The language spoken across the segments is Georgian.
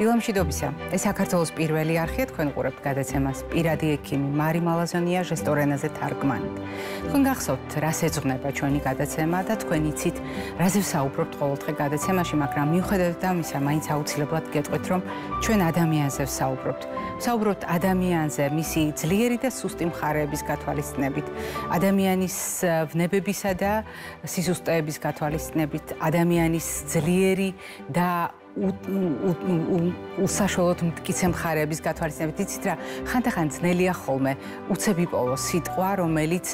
დილამშვიდობისა. ეს საქართველოს პირველი არხია, თქვენ ყურებთ გადაცემას პირადი ექიმი მარი მალაზონია ჟესტურ ენაზე თარგმანით. თქვენ გახსოვთ, რას ეძღვნება ჩვენი გადაცემა და თქვენ იცით, რაზე ვსაუბრობთ ყოველდღე გადაცემაში, მაგრამ მიუხედავად ამისა, მაინც აუცილებლად გეტყვით, რომ ჩვენ ადამიანზე ვსაუბრობთ. ვსაუბრობთ ადამიანზე, მისი ძლიერი და სუსტი მხარეების გათვალისწინებით, ადამიანის ვნებებისა და სიზუსტეების გათვალისწინებით, ადამიანის ძლიერი და უსაშველოდ მტკიცე მხარეების გათვალისწინებით. იცით რა, ხანდახან ძნელია ხოლმე უცებ იპოვოს სიტყვა, რომელიც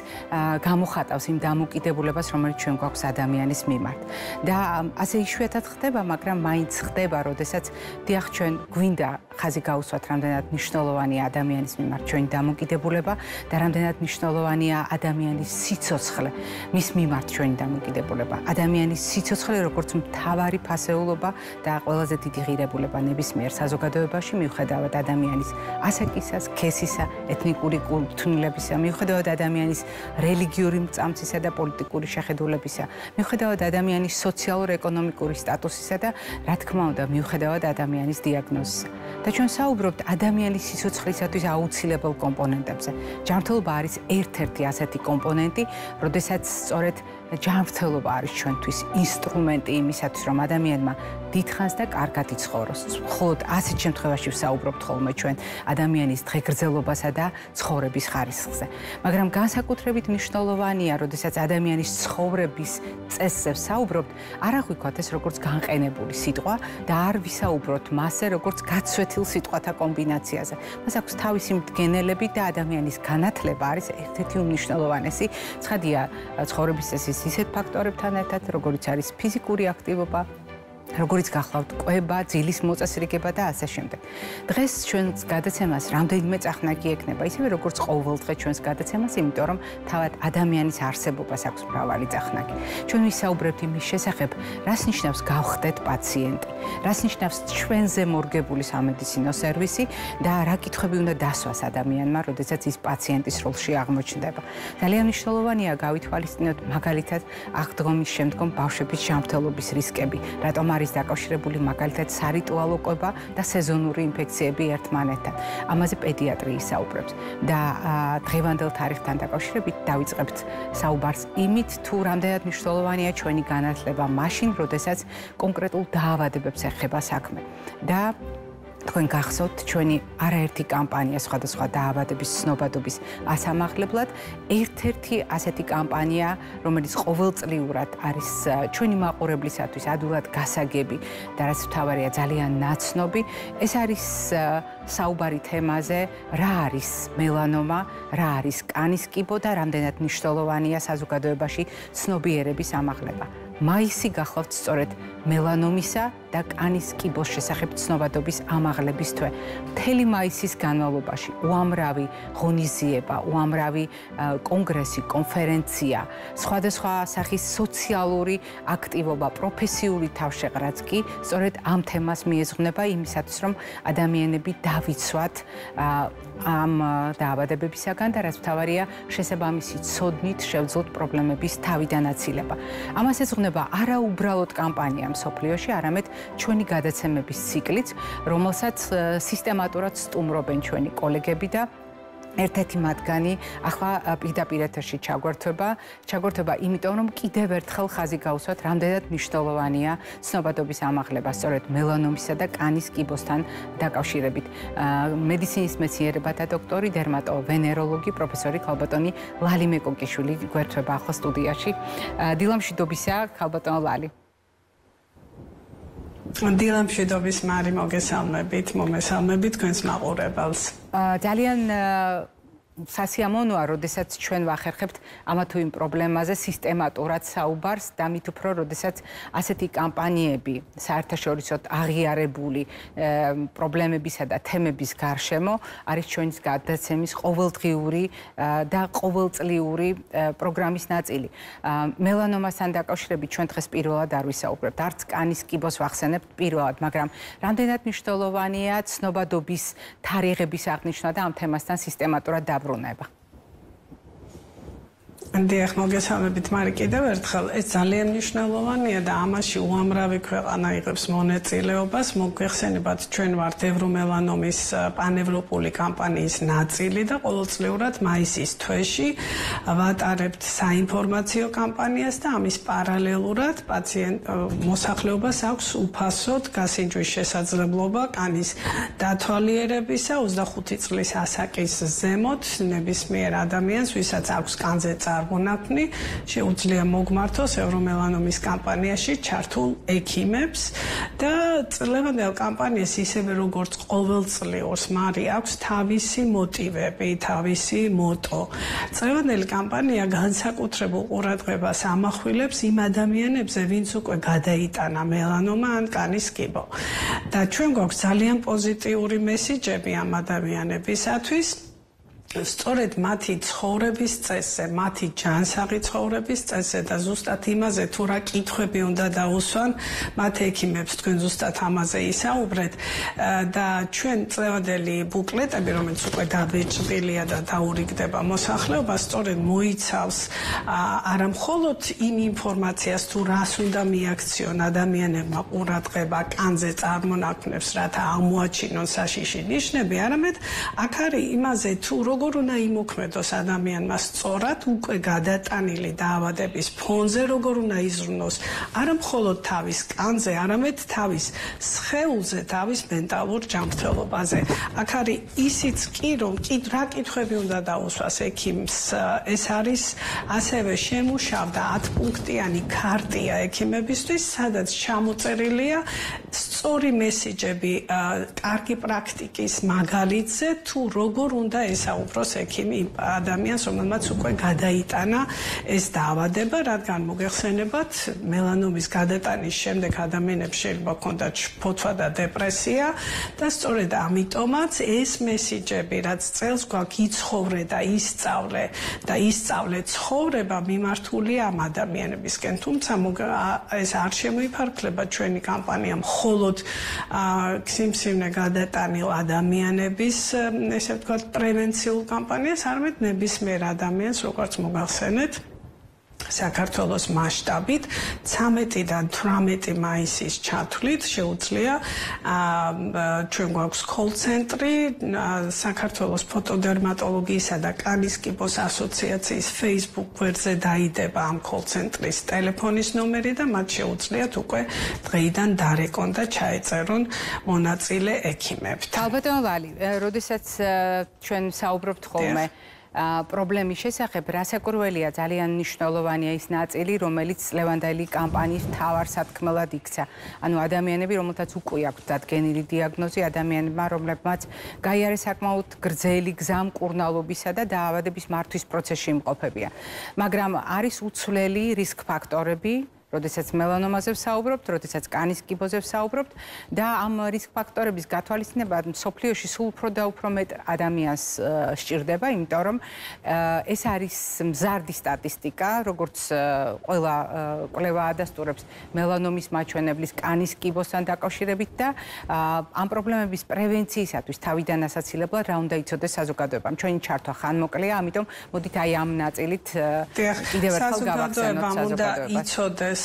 გამოხატავს იმ დამოკიდებულებას, რომელიც ჩვენ გვაქვს ადამიანის მიმართ. და ასე იშვიათად ხდება, მაგრამ მაინც ხდება, როდესაც დიახ, ჩვენ გვინდა ხაზი გაუსვათ, რამდენად მნიშვნელოვანია ადამიანის მიმართ ჩვენი დამოკიდებულება და რამდენად მნიშვნელოვანია ადამიანის სიცოცხლე მის მიმართ ჩვენი დამოკიდებულება. ადამიანის სიცოცხლე როგორც მთავარი ფასეულობა და ყველაზე დიდი ღირებულება ნებისმიერ საზოგადოებაში, მიუხედავად ადამიანის ასაკისა, სქესისა, ეთნიკური კუთვნილებისა, მიუხედავად ადამიანის რელიგიური მრწამსისა და პოლიტიკური შეხედულებისა, მიუხედავად ადამიანის სოციალურ-ეკონომიკური სტატუსისა და, რა თქმა უნდა, მიუხედავად ადამიანის დიაგნოზისა. და ჩვენ საუბრობთ ადამიანის სიცოცხლისათვის აუცილებელ კომპონენტებზე. ჯანმრთელობა არის ერთ-ერთი ასეთი კომპონენტი, როდესაც სწორედ ჯანმრთელობა არის ჩვენთვის ინსტრუმენტი იმისათვის, რომ ადამიანმა დიდხანს და კარგად იცხოვროს. მხოლოდ ასეთ შემთხვევაში ვსაუბრობთ ხოლმე ჩვენ ადამიანის დღეგრძელობასა და ცხოვრების ხარისხზე. მაგრამ განსაკუთრებით მნიშვნელოვანია, როდესაც ადამიანის ცხოვრების წესზე ვსაუბრობთ, არ აღვიქვათ ეს როგორც განყენებული სიტყვა და არ ვისაუბროთ მასზე როგორც გაცვეთილ სიტყვათა კომბინაციაზე. მას აქვს თავისი მდგენელები და ადამიანის განათლება არის ერთ-ერთი უმნიშვნელოვანესი. ცხადია, ცხოვრების წესის ისეთ ფაქტორებთან ერთად, როგორიც არის ფიზიკური აქტივობა, როგორიც გახლავთ კვება, ძილის მოწესრიგება და ასე შემდეგ. დღეს ჩვენს გადაცემას რამდენიმე წახნაგი ექნება, ისევე როგორც ყოველდღე ჩვენს გადაცემას, იმიტომ რომ თავად ადამიანის არსებობას აქვს მრავალი წახნაგი. ჩვენ ვისაუბრებთ იმის შესახებ, რას ნიშნავს გავხდეთ პაციენტი, რას ნიშნავს ჩვენზე მორგებული სამედიცინო სერვისი და რა კითხვები უნდა დასვას ადამიანმა, როდესაც ის პაციენტის როლში აღმოჩნდება. ძალიან მნიშვნელოვანია გავითვალისწინოთ მაგალითად აღდგომის შემდგომ ბავშვების ჯანმრთელობის რისკები, რატომ არის დაკავშირებული მაგალითად სარიტუალო კვება და სეზონური ინფექციები ერთმანეთთან. ამაზე პედიატრი ისაუბრებს და დღევანდელ თარიღთან დაკავშირებით დავიწყებთ საუბარს იმით, თუ რამდენად მნიშვნელოვანია ჩვენი განათლება მაშინ, როდესაც კონკრეტულ დაავადებებს ეხება საქმე. და თქვენ გახსოვთ ჩვენი არაერთი კამპანია სხვადასხვა დაავადების ცნობადობის ასამაღლებლად. ერთ-ერთი ასეთი კამპანია, რომელიც ყოველწლიურად არის ჩვენი მაყურებლისათვის ადვილად გასაგები და რაც მთავარია ძალიან ნაცნობი, ეს არის საუბარი თემაზე, რა არის მელანომა, რა არის კანის კიბო და რამდენად მნიშვნელოვანია საზოგადოებაში ცნობიერების ამაღლება. მაისი გახლავთ სწორედ მელანომისა და კანის კიბოს შესახებ ცნობადობის ამაღლების თვე. მთელი მაისის განმავლობაში უამრავი ღონისძიება, უამრავი კონგრესი, კონფერენცია, სხვადასხვა სახის სოციალური აქტივობა, პროფესიული თავშეყრაც კი სწორედ ამ თემას მიეძღვნება იმისათვის, რომ ადამიანები დავიცვათ ამ დაავადებებისაგან და რაც მთავარია, შესაბამისი ცოდნით შევძლოთ პრობლემების თავიდან აცილება. ამას ეძღვნება არა უბრალოდ კამპანია მსოფლიოში, არამედ ჩვენი გადაცემების ციკლიც, რომელსაც სისტემატურად სტუმრობენ ჩვენი კოლეგები და ერთ-ერთი მათგანი ახლა პირდაპირ ეთერში ჩაგვერთვება, იმიტომ რომ კიდევ ერთხელ ხაზი გავუსვათ, რამდენად მნიშვნელოვანია ცნობადობის ამაღლება სწორედ მელანომისა და კანის კიბოსთან დაკავშირებით. მედიცინის მეცნიერებათა დოქტორი, დერმატოვენეროლოგი, პროფესორი ქალბატონი ლალი მეკონკიშვილი გვერთვება ახლა სტუდიაში. დილამშვიდობისა, ქალბატონო ლალი. დილამშვიდობის მარი, მომესალმებით თქვენს მაყურებელს. ძალიან სასიამოვნოა, როდესაც ჩვენ ვახერხებთ ამა თუ იმ პრობლემაზე სისტემატურად საუბარს და მით უფრო, როდესაც ასეთი კამპანიები საერთაშორისოდ აღიარებული პრობლემებისა და თემების გარშემო არის ჩვენი გადაცემის ყოველდღიური და ყოველწლიური პროგრამის ნაწილი. მელანომასთან დაკავშირებით ჩვენ დღეს პირველად არ ვისაუბრებთ, არც კანის კიბოს ვახსენებთ პირველად, მაგრამ რამდენად მნიშვნელოვანია ცნობადობის თარიღების აღნიშვნა და ამ თემასთან სისტემატურად დაბრუნება. დიახ, მოგესალმებით, მაგრამ კიდევ ერთხელ ეს ძალიან მნიშვნელოვანია და ამაში უამრავი ქვეყანა იღებს მონაწილეობას. მოგეხსენებათ, ჩვენ ვართ ევრომელანომის პანევროპული კამპანიის ნაწილი და ყოველწლიურად მაისის თვეში ვატარებთ საინფორმაციო კამპანიას და ამის პარალელურად მოსახლეობას აქვს უფასოდ გასინჯვის შესაძლებლობა კანის დათვალიერებისა 25 წლის ასაკის ზემოთ ნებისმიერ ადამიანს, ვისაც აქვს კანზე წარმონაქმნი, შეუძლია მოგმართოს ევრომელანომის კამპანიაში ჩართულ ექიმებს და წლევანდელ კამპანიას ისევე როგორც ყოველწლიურს მარი აქვს თავისი მოტივები, თავისი მოტო. წლევანდელი კამპანია განსაკუთრებულ ყურადღებას ამახვილებს იმ ადამიანებზე, ვინც უკვე გადაიტანა მელანომა ან კანის კიბო. და ჩვენ გვაქვს ძალიან პოზიტიური მესიჯები ამ ადამიანებისათვის. სწორედ მათი ცხოვრების წესზე, მათი ჯანსაღი ცხოვრების წესზე და ზუსტად იმაზე თუ რა კითხვები უნდა დაუსვან მათ ექიმებს, თქვენ ზუსტად ამაზე ისაუბრეთ და ჩვენ წლევანდელი ბუკლეტები, რომელიც უკვე დაბეჭდილია და დაურიგდება მოსახლეობას, სწორედ მოიცავს არა მხოლოდ იმ ინფორმაციას თუ რას უნდა მიაქციონ ადამიანებმა ყურადღება კანზე წარმონაქმნებს, რათა აღმოაჩინონ საშიში ნიშნები, არამედ აქ არის იმაზე თუ როგორ უნდა იმოქმედოს ადამიანმა სწორად უკვე გადატანილი დაავადების ფონზე, როგორ უნდა იზრუნოს არა მხოლოდ თავის კანზე, არამედ თავის სხეულზე, თავის მენტალურ ჯანმრთელობაზე. აქ არის ისიც კი, რომ რა კითხვები უნდა დაუსვას ექიმს, ეს არის ასევე შემუშავდა 10-პუნქტიანი ქარტია ექიმებისთვის, სადაც ჩამოწერილია სწორი მესიჯები კარგი პრაქტიკის მაგალითზე, თუ როგორ უნდა ესაუბროს ექიმი ადამიანს, რომელმაც უკვე გადაიტანა ეს დაავადება, რადგან მოგეხსენებათ, მელანომის გადატანის შემდეგ ადამიანებს შეიძლება ჰქონდათ შფოთვა და დეპრესია და სწორედ ამიტომაც ეს მესიჯები, რაც წელს გვაქვს იცხოვრე და ისწავლე ცხოვრება მიმართულია ამ ადამიანებისკენ. თუმცა ეს არ შემოიფარგლება ჩვენი კამპანია მხოლოდ სიმსივნე გადატანილ ადამიანების, ესე ვთქვათ, პრევენციულ კამპანიას, არამედ ნებისმიერ ადამიანს, როგორც მოგახსენეთ, საქართველოს მასშტაბით 13-დან 18 მაისის ჩათვლით შეუძლია ჩვენ გვაქვს კოლ-ცენტრი საქართველოს ფოტოდერმატოლოგიისა და კანის კიბოს ასოციაციის Facebook გვერდზე დაიდება ამ კოლ-ცენტრის ტელეფონის ნომერი და მათ შეუძლიათ უკვე დღეიდან დარეკონ და ჩაეწერონ მონაწილე ექიმებთან. ალბათო ვალი, როდესაც ჩვენ საუბრობთ ხოლმე პრობლემის შესახებ, რასაკვირველია, ძალიან მნიშვნელოვანია ის ნაწილი, რომელიც წლევანდელი კამპანიის მთავარ სათქმელად იქცა. ანუ ადამიანები, რომელთაც უკვე აქვთ დადგენილი დიაგნოზი, ადამიანებმა, რომლებმაც გაიარეს საკმაოდ გრძელი გზა მკურნალობისა და დაავადების მართვის პროცესში იმყოფებიან. მაგრამ არის უცვლელი რისკ ფაქტორები, როდესაც მელანომაზე ვსაუბრობთ, როდესაც კანის კიბოზე ვსაუბრობთ და ამ რისკ ფაქტორების გათვალისწინება მსოფლიოში სულ უფრო და უფრო მეტ ადამიანს სჭირდება, იმიტომ რომ ეს არის მზარდი სტატისტიკა, როგორც ყველა კვლევა ადასტურებს მელანომის მაჩვენებლის კანის კიბოსთან დაკავშირებით და ამ პრობლემების პრევენციისათვის თავიდან ასაცილებლად რა უნდა იცოდეს საზოგადოებამ. ჩვენი ჩართვა ხანმოკლეა, ამიტომ მოდით აი ამ ნაწილით კიდევ ერთხელ გავახსენოთ საზოგადოებას.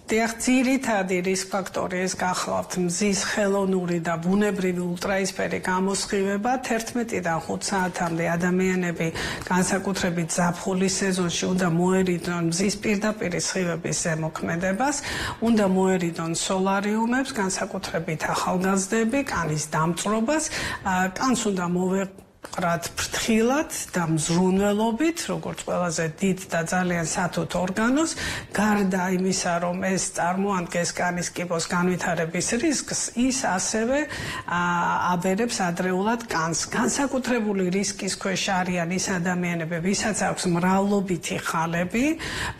დიახ, ძირითადი რისკ ფაქტორი ეს გახლავთ მზის ხელოვნური და ბუნებრივი ულტრაისფერი გამოსხივება 11-დან 5 საათამდე ადამიანები განსაკუთრებით ზაფხულის სეზონში უნდა მოერიდონ მზის პირდაპირი სხივების ზემოქმედებას, უნდა მოერიდონ სოლარიუმებს, განსაკუთრებით ახალგაზრდები, კანის დამწვრობას, კანს უნდა მოვეყრათ ფრთხილად და მზრუნველობით, როგორც ყველაზე დიდ და ძალიან სათუთ ორგანოს, გარდა იმისა, რომ ეს წარმოადგენს კანის კიბოს განვითარების რისკს, ის ასევე აბერებს ადრეულად კანს. განსაკუთრებული რისკის ქვეშ არიან ის ადამიანები, ვისაც აქვს მრავლობითი ხალები,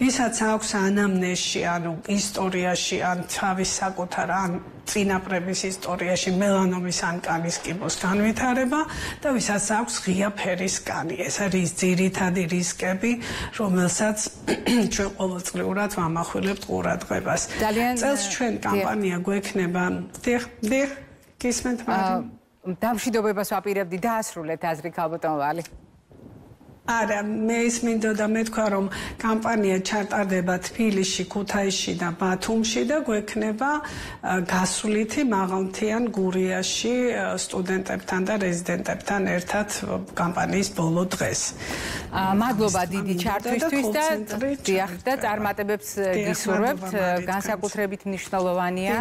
ვისაც აქვს ანამნეზში, ანუ ისტორიაში, ან თავის საკუთარ ან წინაპრების ისტორიაში მელანომის ან კანის კიბოს განვითარება და ვისაც აქვს ღია ფერის კანი. ეს არის ძირითადი რისკები, რომელსაც ჩვენ ყოველწლიურად ვამახვილებთ ყურადღებას. წელს ჩვენ კამპანია გვექნება. დიახ, გისმენთ მაგრამ დამშვიდობებას ვაპირებდი, დაასრულეთ აზრი ქალბატონ ვალი. არა, მე ის მინდოდა მეთქვა, რომ კამპანია ჩატარდება თბილისში, ქუთაისში და ბათუმში და გვექნება გასვლითი მაღალმთიან გურიაში სტუდენტებთან და რეზიდენტებთან ერთად კამპანიის ბოლო დღეს. მადლობა დიდი ჩართვისთვის და წარმატებებს გისურვებთ. განსაკუთრებით მნიშვნელოვანია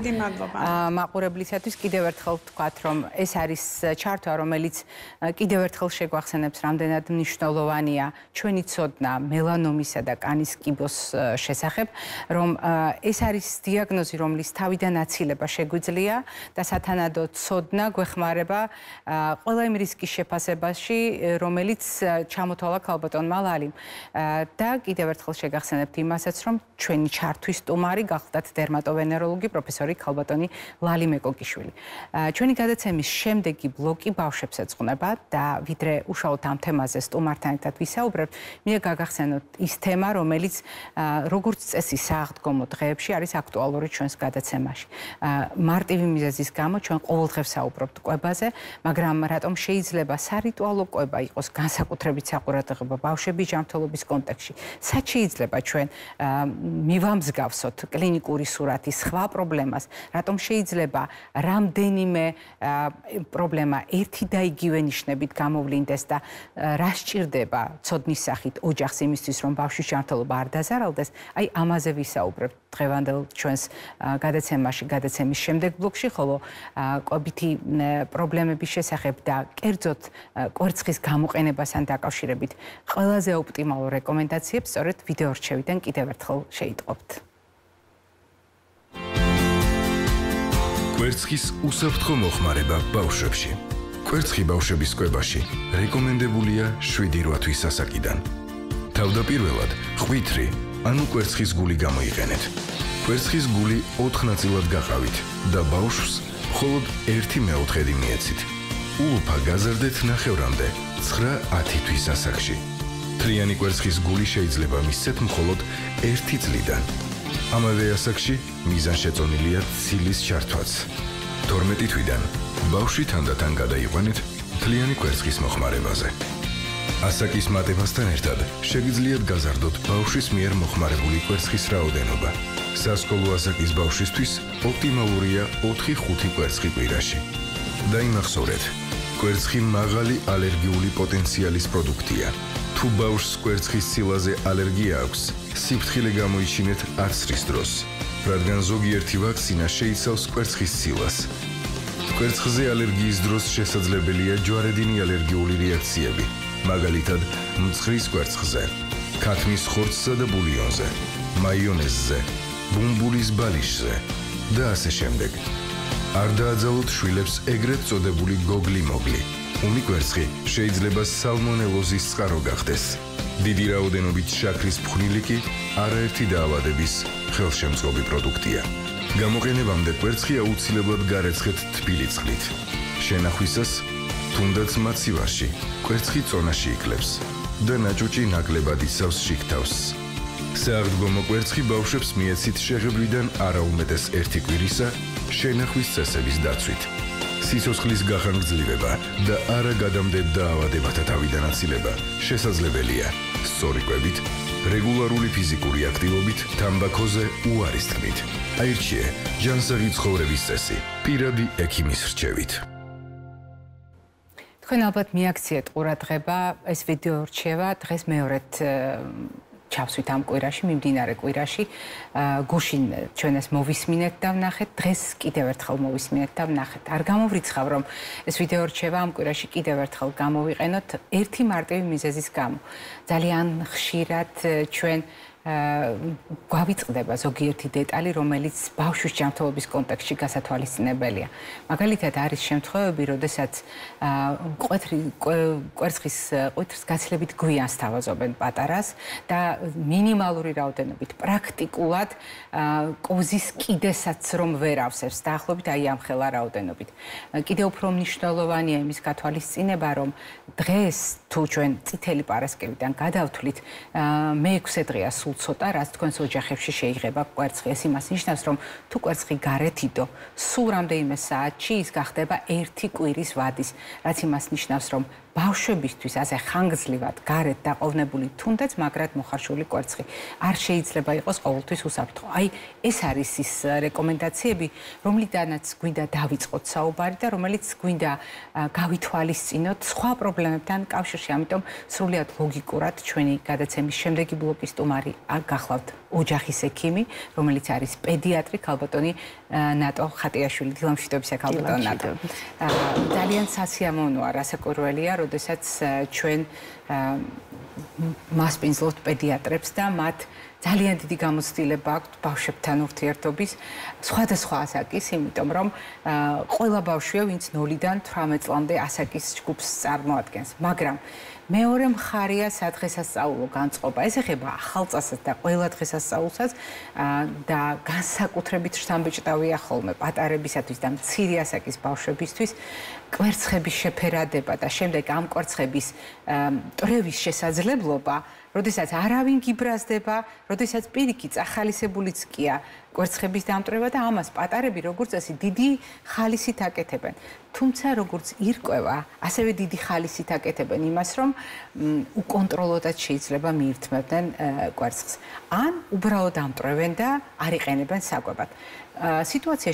მაყურებლისათვის კიდევ ერთხელ ვთქვათ, რომ ეს არის ჩართვა, რომელიც კიდევ ერთხელ შეგვახსენებს, რამდენად მნიშვნელოვანია ჩვენი ცოდნა მელანომისა და კანის კიბოს შესახებ, რომ ეს არის დიაგნოზი, რომლის თავიდან აცილება შეგვიძლია და სათანადო ცოდნა გვეხმარება ყველა იმ რისკის შეფასებაში, რომელიც ჩამოთვალა ქალბატონმა ლალიმ. და კიდევ ერთხელ შეგახსენებთ იმასაც, რომ ჩვენი ჩართვის სტუმარი გახლდათ დერმატოვენეროლოგი პროფესორი ქალბატონი ლალი მეკოკიშვილი. ჩვენი გადაცემის შემდეგი ბლოკი ბავშვებს ეძღვნება და ვიდრე უშუალოდ ამ თემაზე სტუმართან ერთად ვისაუბრებთ, მინდა გაგახსენოთ ის თემა, რომელიც როგორც წესი სააღდგომო დღეებში არის აქტუალური ჩვენს გადაცემაში. მარტივი მიზეზის გამო ჩვენ ყოველდღე ვსაუბრობთ კვებაზე, მაგრამ რატომ შეიძლება სარიტუალო კვება იყოს განსაკუთრებით საყურადღებო ბავშვების ჯანმრთელობის კონტექსტში? სად შეიძლება ჩვენ მივამსგავსოთ კლინიკური სურათის სხვა პრობლემას? რატომ შეიძლება რამდენიმე პრობლემა ერთი და იგივე ნიშნებით გამოვლინდეს და რა სჭირდება ცოდნის სახით ოჯახს იმისთვის, რომ ბავშვის ჯანმრთელობა არ დაზარალდეს? აი ამაზე ვისაუბრებთ დღევანდელ ჩვენს გადაცემაში, გადაცემის შემდეგ ბლოკში, ხოლო კვებითი პრობლემების შესახებ და კერძოდ კვერცხის გამოყენებასთან დაკავშირებით ყველაზე ოპტიმალურ რეკომენდაციებს სწორედ ვიდეო რჩევიდან კიდევ ერთხელ შეიტყობთ. კვერცხის უსაფრთხო მოხმარება ბავშვებში. კვერცხი ბავშვების კვებაში რეკომენდებულია 7-8 თვის ასაკიდან. თავდაპირველად ყვითრი ანუ კვერცხის გული გამოიყენეთ. კვერცხის გული 4 ნაწილად გაყავით და ბავშვს მხოლოდ 1/4 მიეცით. ულუფა გაზრდეთ ნახევრამდე 9-10 თვის ასაკში. მთლიანი კვერცხის გული შეიძლება მისცეთ მხოლოდ 1 წლიდან. ამავე ასაკში მიზანშეწონილია ცილის ჩართვაც. 12 თვიდან ბავშვი თანდათან გადაიყვანეთ მთლიანი კვერცხის მოხმარებაზე. ასაკის მატებასთან ერთად შეგიძლიათ გაზარდოთ ბავშვის მიერ მოხმარებული კვერცხის რაოდენობა. სასკოლო ასაკის ბავშვისთვის ოპტიმალურია 4-5 კვერცხი კვირაში. დაიმახსოვრეთ, კვერცხი მაღალი ალერგიული პოტენციალის პროდუქტია. თუ ბავშვს კვერცხის ცილაზე ალერგია აქვს, სიფრთხილე გამოიჩინეთ აცრის დროს, რადგან ზოგიერთი ვაქცინა შეიცავს კვერცხის ცილას. კვერცხზე ალერგიის დროს შესაძლებელია ჯვარედინი ალერგიული რეაქციები, მაგალითად, მწყრის კვერცხზე, ქათმის ხორცსა და ბულიონზე, მაიონეზზე, ბუმბულის ბალიშზე და ასე შემდეგ. არ დააძალოთ შვილებს ეგრეთ წოდებული გოგლი-მოგლი. ომი კვერცხი შეიძლება სალმონელოზის წყარო გახდეს. დიდი რაოდენობით შაქრის ფხვნილი კი არაერთი დაავადების ხელშემწყობი პროდუქტია. გამოყენებამდე კვერცხი აუცილებლად გარეცხეთ თბილი წყლით. შენახვისას, თუნდაც მაცივარში, კვერცხი წონაში იკლებს და ნაჭუჭი ნაკლებად იცავს შიგ-თავს. სააღდგომო კვერცხი ბავშვებს მიეცით შეღებვლიდან არაუმეტეს 1 კვირისა შენახვის წესების დაცვით. სიცოცხლის გახანგრძლივება და არა გადამდებ დაავადებათა თავიდან აცილება შესაძლებელია სწორი კვებით, რეგულარული ფიზიკური აქტივობით, თამბაქოზე უარის თქმით. აირჩიე ჯანსაღი ცხოვრების წესი პირადი ექიმის რჩევით. თქვენ ალბათ მიაქციეთ ყურადღება, ეს ვიდეო რჩევა დღეს მეორედ ჩავსვით ამ კვირაში, მიმდინარე კვირაში. გუშინ ჩვენ ეს მოვისმინეთ და ვნახეთ, დღეს კიდევ ერთხელ მოვისმინეთ და ვნახეთ. არ გამოვრიცხავ, რომ ეს ვიდეო რჩევა ამ კვირაში კიდევ ერთხელ გამოვიყენოთ ერთი მარტივი მიზეზის გამო. ძალიან ხშირად ჩვენ გვავიწყდება ზოგიერთი დეტალი, რომელიც ბავშვის ჯანმრთელობის კონტექსტში გასათვალისწინებელია. მაგალითად, არის შემთხვევები, როდესაც კვერცხის გაცილებით გვიან სთავაზობენ პატარას და მინიმალური რაოდენობით პრაქტიკულად კოზის კიდესაც რომ ვერ ავსებს, დაახლოებით აი ამ ხელა რაოდენობით. კიდევ უფრო მნიშვნელოვანია იმის გათვალისწინება, რომ დღეს თუ ჩვენ წითელი პარასკევიდან გადავთვლით, მე-6 დღეა სულ ცოტა, რაც თქვენს ოჯახებში შეიღება კვერცხი. ეს იმას ნიშნავს, რომ თუ კვერცხი გარეთ იდო, სულ რამდენიმე საათში ის გახდება 1 კვირის ვადის, რაც იმას ნიშნავს, რომ ბავშვებისთვის ასე ხანგრძლივად გარეთ დაყოვნებული თუნდაც მაგრად მოხარშული კვერცხი არ შეიძლება იყოს ყოველთვის უსაფრთხო. აი ეს არის ის რეკომენდაციები, რომლიდანაც გვინდა დავიწყოთ საუბარი და რომელიც გვინდა გავითვალისწინოთ სხვა პრობლემებთან კავშირში. ამიტომ სრულიად ლოგიკურად ჩვენი გადაცემის შემდეგი ბლოკის სტუმარი გახლავთ ოჯახის ექიმი, რომელიც არის პედიატრი ქალბატონი ნატო ხატიაშვილი. დილამშვიდობისა ქალბატონ ნატო. ძალიან სასიამოვნოა რასაკვირველია, როდესაც ჩვენ მასპინძლობთ პედიატრებს და მათ ძალიან დიდი გამოცდილება აქვთ ბავშვებთან ურთიერთობის სხვადასხვა ასაკის, იმიტომ რომ ყველა ბავშვია, ვინც 0-დან 18 წლამდე ასაკის ჯგუფს წარმოადგენს, მაგრამ მეორე მხარეა სადღესასწაულო განწყობა. ეს ეხება ახალწასას და ყველა დღესასწაულსაც და განსაკუთრებით შთამბეჭდავია ხოლმე პატარებისათვის და მცირე ასაკის ბავშვებისთვის კვერცხების შეფერადება და შემდეგ ამ კვერცხების მტვრევის შესაძლებლობა, როდესაც არავინ გიბრაზდება, როდესაც პირიქით ახალისებულიც კია კვერცხების დამტვრევა და ამას პატარები როგორც წესი დიდი ხალისით აკეთებენ. თუმცა როგორც ირკვევა, ასევე დიდი ხალისით აკეთებენ იმას, რომ უკონტროლოდაც შეიძლება მიირთმევდნენ კვერცხს. ან უბრალოდ ამტვრევენ და არ იყენებენ საკვებად. სიტუაცია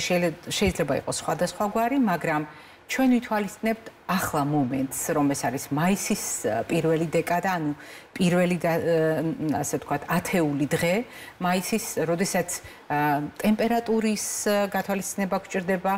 შეიძლება იყოს სხვადასხვაგვარი, მაგრამ ჩვენ ვითვალისწინებთ ახლა მომენტს, რომ ეს არის მაისის პირველი დეკადა, ანუ პირველი ასე ვთქვათ, ათეული დღე მაისის, როდესაც ტემპერატურის გათვალისწინება გვჭირდება,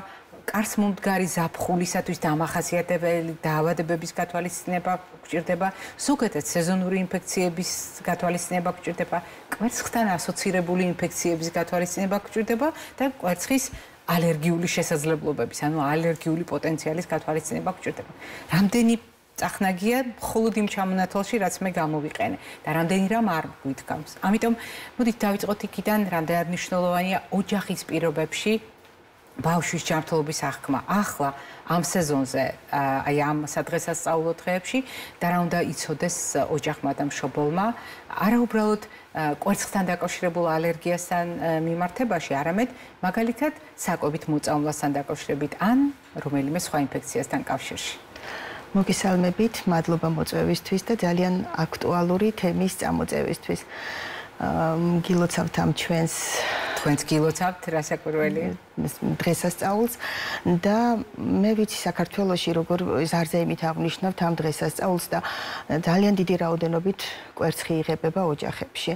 კარსმომდგარი ზაფხულისათვის დამახასიათებელი დაავადებების გათვალისწინება გვჭირდება, ზოგადად სეზონური ინფექციების გათვალისწინება გვჭირდება, კვერცხთან ასოცირებული ინფექციების გათვალისწინება გვჭირდება და კვერცხის ალერგიული შესაძლებლობების, ანუ ალერგიული პოტენციალის გათვალისწინება გვჭირდება. რამდენი წახნაგია მხოლოდ იმ ჩამონათვალში, რაც მე გამოვიყენე და რამდენი რამ არ გვითქავს. ამიტომ მოდით დავიწყოთ იქიდან, რამდენად მნიშვნელოვანია ოჯახის პირობებში ბავშვის ჯანმრთელობის აღქმა. ახლა ამ სეზონზე, აი ამ სადღესასწაულო დღეებში და რა უნდა იცოდეს ოჯახმა და მშობელმა, არა უბრალოდ კვერცხთან დაკავშირებულ ალერგიასთან მიმართებაში, არამედ მაგალითად საკვებით მოწამვლასთან დაკავშირებით ან რომელიმე სხვა ინფექციასთან კავშირში. მოგესალმებით, მადლობა მოწვევისთვის და ძალიან აქტუალური თემის წამოწევისთვის. გილოცავთ ამ თქვენს გილოცავთ რასაკვირველია დღესასწაულს და მე ვიცი საქართველოში როგორ ზარზეიმით აღნიშნავთ ამ დღესასწაულს და ძალიან დიდი რაოდენობით კვერცხი იღებება ოჯახებში.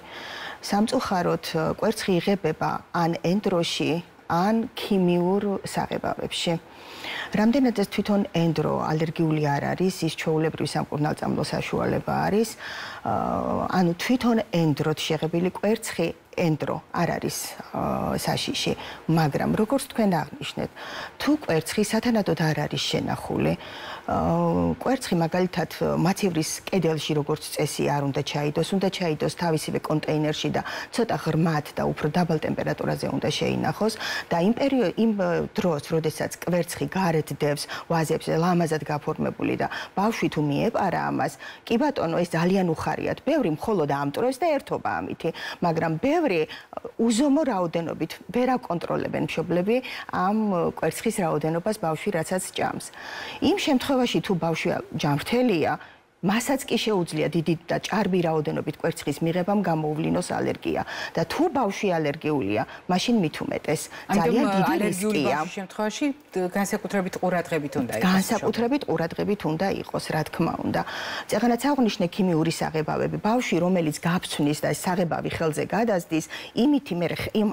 სამწუხაროდ კვერცხი იღებება ან ენდროში, ან ქიმიურ საღებავებში. რამდენადაც თვითონ ენდრო ალერგიული არ არის, ის ჩვეულებრივი სამკურნალწამლო საშუალება არის, ანუ თვითონ ენდროთ შეღებილი კვერცხი ენდრო არ არის საშიში, მაგრამ როგორც თქვენ აღნიშნეთ, თუ კვერცხი სათანადოდ არ არის შენახული, კვერცხი მაგალითად მაცივრის კედელში როგორც წესი არ უნდა ჩაიდოს, უნდა ჩაიდოს თავისივე კონტეინერში და ცოტა ღრმად და უფრო დაბალ ტემპერატურაზე უნდა შეინახოს და იმ დროს, როდესაც კვერცხი გარეთ დევს ვაზებს ლამაზად გაფორმებული და ბავშვი თუ მიეპარა ამას, კი ბატონო, ეს ძალიან უხარიათ. ბევრი მხოლოდ ამტვრევს და ერთობა ამითი, მაგრამ ბევრი უზომო რაოდენობით ვერ აკონტროლებენ მშობლები ამ კვერცხის რაოდენობას ბავშვი რასაც ჭამს. იმ შემთხვევაში თუ ბავშვი ჯანმრთელია, მასაც კი შეუძლია დიდი და ჭარბი რაოდენობით კვერცხის მიღებამ გამოუვლინოს ალერგია და თუ ბავშვი ალერგიულია, მაშინ მით უმეტეს ძალიან დიდი რისკია. ამ შემთხვევაში განსაკუთრებით ყურადღებით უნდა იყოს. განსაკუთრებით ყურადღებით უნდა იყოს, რა თქმა უნდა. წეგანაც აღნიშნე ქიმიური საღებავები, ბავშვი რომელიც გაფცვნის და საღებავი ხელზე გადასდის, იმითი მე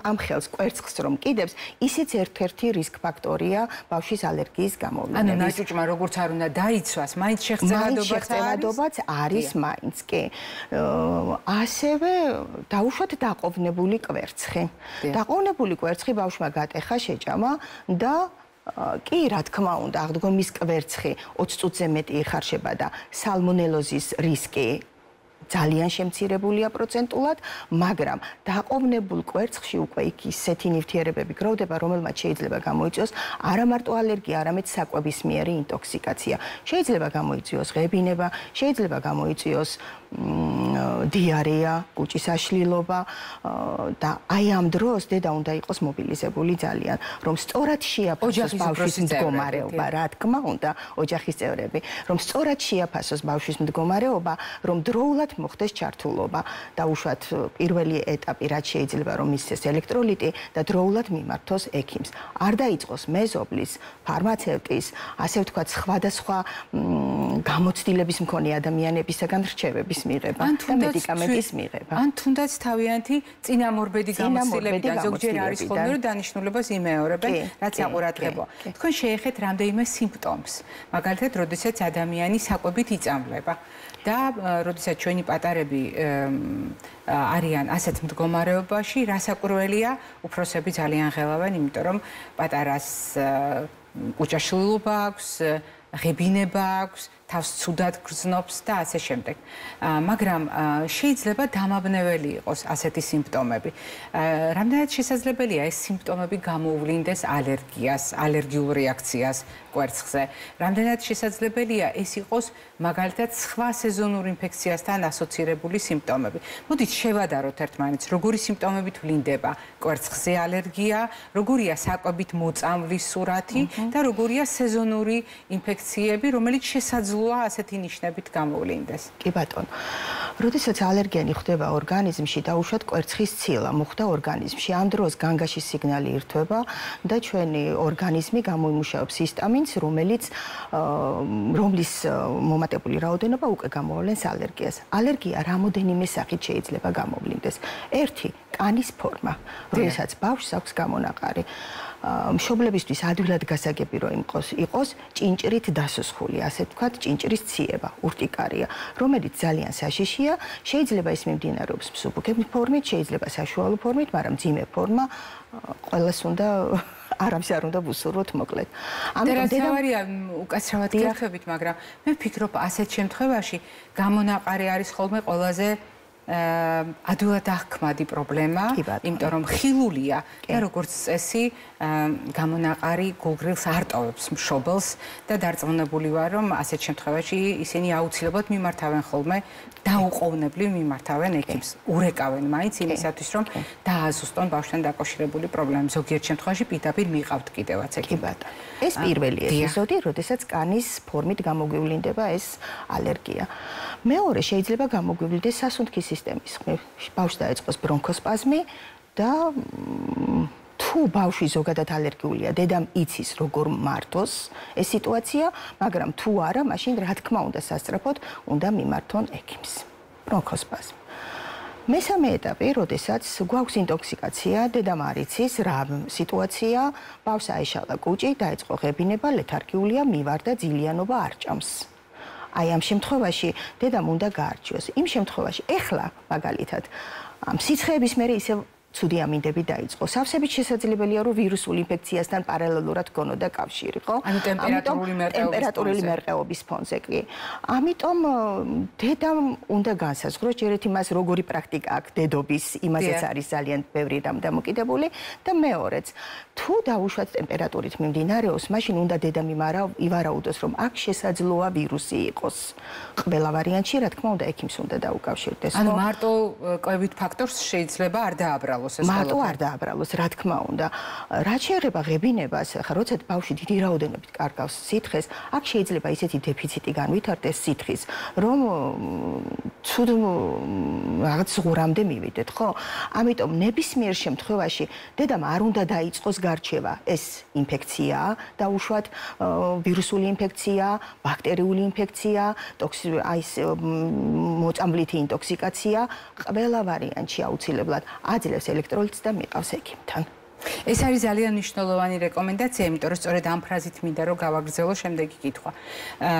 ამ ხელს კვერცხს რომ კიდევს, ისიც ერთ-ერთი რისკ ფაქტორია ბავშვის ალერგიის გამოვლენების. ანუ ნაჭუჭმა როგორც არ უნდა დაიცვას, მაინც შეღწევადობაც არის მაინც კი. ასევე დაუშვათ დაყოვნებული კვერცხი. დაყოვნებული კვერცხი ბავშვმა გატეხა, შეჭამა და კი, რა თქმა უნდა, აღდგომის კვერცხი 20 წუთზე მეტი იხარშება და სალმონელოზის რისკი ძალიან შემცირებულია პროცენტულად, მაგრამ დაყოვნებულ კვერცხში უკვე იქ ისეთი ნივთიერებები გროვდება, რომელმაც შეიძლება გამოიწვიოს არა მარტო ალერგია, არამედ საკვებისმიერი ინტოქსიკაცია. შეიძლება გამოიწვიოს ღებინება, შეიძლება გამოიწვიოს დიარეა, კუჭის აშლილობა და აი ამ დროს დედა უნდა იყოს მობილიზებული ძალიან, რომ სწორად შეაფასოს ბავშვის მდგომარეობა, რა თქმა უნდა, ოჯახის წევრები, რომ სწორად შეაფასოს ბავშვის მდგომარეობა, რომ დროულად მოხდეს ჩართულობა და უშუალოდ პირველი ეტაპი რაც შეიძლება რომ მისცეს ელექტროლიტი და დროულად მიმართოს ექიმს. არ დაიწყოს მეზობლის, ფარმაცევტის, ასე ვთქვათ, სხვადასხვა გამოცდილების მქონე ადამიანებისაგან რჩევების მიღება და მედიკამენტის მიღება. ან თუნდაც თავიანთი წინამორბედი გამოცდილებიდან ზოგჯერ არის ხოლმე რომ დანიშნულებას იმეორებენ, რაც საყურადღებოა. თქვენ შეეხეთ რამდენიმე სიმპტომს. მაგალითად, როდესაც ადამიანი საკვებით იწამლება და როდესაც ჩვენი პატარები არიან ასეთ მდგომარეობაში, რასაკვირველია, უფროსები ძალიან ღელავენ, იმიტომ რომ პატარას კუჭაშლილობა აქვს, ღებინება აქვს, თავს ცუდად გრძნობს და ასე შემდეგ. მაგრამ შეიძლება დამაბნეველი იყოს ასეთი სიმპტომები. რამდენად შესაძლებელია ეს სიმპტომები გამოუვლინდეს ალერგიას, ალერგიულ რეაქციას კვერცხზე. რამდენად შესაძლებელია ეს იყოს მაგალითად სხვა სეზონურ ინფექციასთან ასოცირებული სიმპტომები. მოდით შევადაროთ ერთმანეთს, როგორი სიმპტომებით ვლინდება კვერცხზე ალერგია, როგორია საკვებით მოწამვლის სურათი და როგორია სეზონური ინფექციები, რომელიც შესაძლოა ასეთი ნიშნებით გამოვლინდეს. კი ბატონო. როდესაც ალერგენი ხდება ორგანიზმში და უშუალოდ კვერცხის ცილა მოხდა ორგანიზმში, ამ დროს განგაშის სიგნალი ირთვება და ჩვენი ორგანიზმი გამოიმუშავებს ჰისტამინს, რომლის მომატებული რაოდენობა უკვე გამოავლენს ალერგიას. ალერგია რამოდენიმე სახით შეიძლება გამოვლინდეს. ერთი, კანის ფორმა, როდესაც ბავშვს აქვს გამონაყარი. მშობლებისთვის ადვილად გასაგები რომ იყოს ჭინჭრით დასუსხული, ასე ვთქვათ, ჭინჭრის ციება, ურტიკარია, რომელიც ძალიან საშიშია, შეიძლება ის მიმდინარეობს მსუბუქი ფორმით, შეიძლება საშუალო ფორმით, მაგრამ მძიმე ფორმა ყველას უნდა არავის არ უნდა ვუსურვოთ მოკლედ. ამიტომ დედავარია უკაცრავად გიხებით, მაგრამ მე ვფიქრობ ასეთ შემთხვევაში გამონაყარი არის ხოლმე ყველაზე ადვილად აღქმადი პრობლემა, იმიტომ რომ ხილულია და როგორც წესი გამონაყარი გულგრილს არ ტოვებს მშობელს და დარწმუნებული ვარ რომ ასეთ შემთხვევაში ისინი აუცილებლად მიმართავენ ხოლმე დაუყოვნებლივ მიმართავენ ექიმს, ურეკავენ მაინც იმისათვის რომ დააზუსტონ ბავშვთან დაკავშირებული პრობლემები. ზოგიერთ შემთხვევაში პირდაპირ მიყავთ კიდევაც ექიმი. ეს პირველი ეპიზოდი, როდესაც კანის ფორმით გამოგვივლინდება ეს ალერგია. მეორე შეიძლება გამოგვივლინდეს სასუნთქის სისტემის ხმივ. ბავშვს დაეწყოს ბრონქოსპაზმი და თუ ბავშვი ზოგადად ალერგიულია, დედამ იცის როგორ მართოს ეს სიტუაცია, მაგრამ თუ არა, მაშინ რა თქმა უნდა სასწრაფოდ უნდა მიმართონ ექიმს. ბრონქოსპაზმი. მესამე ეტაპი, როდესაც გვაქვს ინტოქსიკაცია, დედამ არ იცის რა სიტუაცია, ბავშვს აეშალა კუჭი, დაეწყო ღებინება, ლეთარგიულია, მივარდა, ძილიანობა არ ჭამს. აი ამ შემთხვევაში დედამ უნდა გაარჩიოს. იმ შემთხვევაში ეხლა მაგალითად სიცხეების მერე ისე ცუდი ამინდები დაიწყო. სავსებით შესაძლებელია რომ ვირუსულ ინფექციასთან პარალელურად გქონოდა კავშირი, ხო? ანუ ტემპერატურული მერყეობის ფონზე კი. ამიტომ დედამ უნდა განსაზღვროს ჯერეთ იმას როგორი პრაქტიკა აქვს დედობის, იმასაც არის ძალიან ბევრი რამ დამოკიდებული და მეორეც თუ დაუშვათ ტემპერატურით მიმდინარეობს, მაშინ უნდა დედამ ივარაუდოს რომ აქ შესაძლოა ვირუსი იყოს. ყველა ვარიანტში რა თქმა უნდა ექიმს უნდა დაუკავშირდეს. ანუ მარტო კვებით ფაქტორს შეიძლება არ დააბრალოს. მარტო არ დააბრალოს, რა თქმა უნდა. რაც შეეხება ღებინებას, ხა როცა ბავშვი დიდი რაოდენობით კარგავს სითხეს, აქ შეიძლება ისეთი დეფიციტი განვითარდეს სითხის, რომ ცუდ რაღაც ზღურამდე მივიდეთ, ხო? ამიტომ ნებისმიერ შემთხვევაში დედამ არ უნდა დაიწყოს გარჩევა. ეს ინფექციაა და უშუალოდ ვირუსული ინფექცია, ბაქტერიული ინფექცია, მოწამვლითი ინტოქსიკაცია, ყველა ვარიანტში აუცილებლად აძლევს ელექტროლიტს და მიყავს ექიმთან. ეს არის ძალიან მნიშვნელოვანი რეკომენდაცია, იმიტომ რომ სწორედ ამ ფრაზით მინდა რომ გავაგრძელო შემდეგი კითხვა.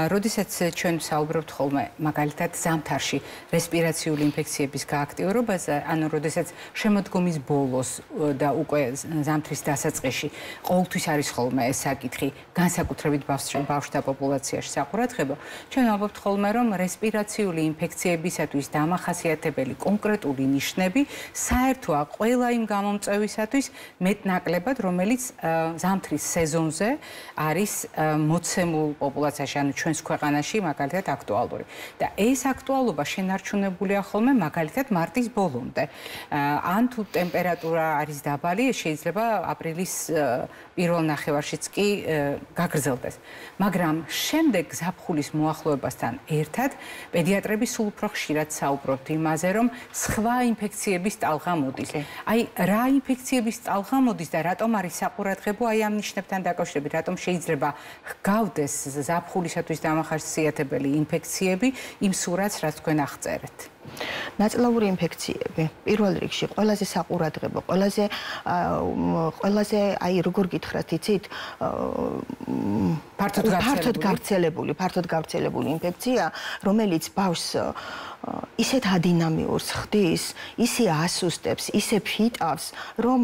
როდესაც ჩვენ ვსაუბრობთ ხოლმე მაგალითად ზამთარში რესპირაციული ინფექციების გააქტიურობაზე, ანუ როდესაც შემოდგომის ბოლოს და უკვე ზამთრის დასაწყისში ყოველთვის არის ხოლმე ეს საკითხი, განსაკუთრებით ბავშვთა პოპულაციაში საყურადღებო, ჩვენ ვამბობთ ხოლმე რომ რესპირაციული ინფექციებისათვის დამახასიათებელი კონკრეტული ნიშნები საერთოა ყველა იმ გამომწვევისათვის იმდენად ნაკლებად, რომელიც ზამთრის სეზონზე არის მოცემულ პოპულაციაში, ანუ ჩვენს ქვეყანაში მაგალითად აქტუალური. და ეს აქტუალობა შენარჩუნებულია ხოლმე მაგალითად მარტის ბოლომდე. ან თუ ტემპერატურა არის დაბალი, შეიძლება აპრილის პირველ ნახევარშიც კი გაგრძელდეს. მაგრამ შემდეგ ზაფხულის მოახლოებასთან ერთად პედიატრები სულ უფრო ხშირად საუბრობთ იმაზე, რომ სხვა ინფექციების ტალღა მოდის. აი, რა ინფექციების ტალღა მოდის და რატომ არის საყურადღებო აი ამ ნიშნებთან დაკავშირებით, რატომ შეიძლება ჰგავდეს ზაფხულისათვის დამახასიათებელი ინფექციები იმ სურათს, რაც თქვენ აღწერეთ. ნაწლავური ინფექციები პირველ რიგში ყველაზე საყურადღებო, ყველაზე აი როგორ გითხრათ, იცით, ფართოდ გავრცელებული ინფექცია, რომელიც ბავშვს ისეთ ადინამიურს ხდის, ისე ასუსტებს, ისე ფიტავს, რომ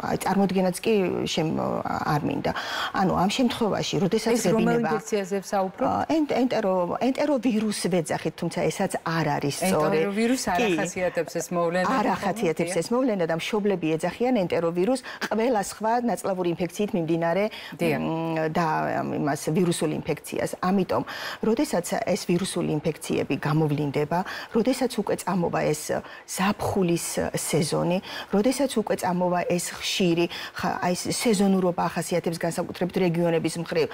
აი წარმოდგენაც კი არ მინდა. ანუ ამ შემთხვევაში, როდესაც ღებინება ეს რომელ ინფექციაზე ვსაუბრობთ? ენტეროვირუს ვეძახით, თუმცა ესაც არ არის სწორი. ენტეროვირუს არ ახასიათებს ეს მოვლენა. არ ახასიათებს ეს მოვლენა და მშობლები ეძახიან ენტეროვირუს ყველა სხვა ნაწლავური ინფექციით მიმდინარე და იმას ვირუსულ ინფექციას. ამიტომ, როდესაც ეს ვირუსული ინფექციები გამოვლინდება, როდესაც უკვე წამოვა ეს ზაფხულის სეზონი, როდესაც უკვე წამოვა ეს ხშირი, აი სეზონურობა ახასიათებს განსაკუთრებით რეგიონების მხრივ,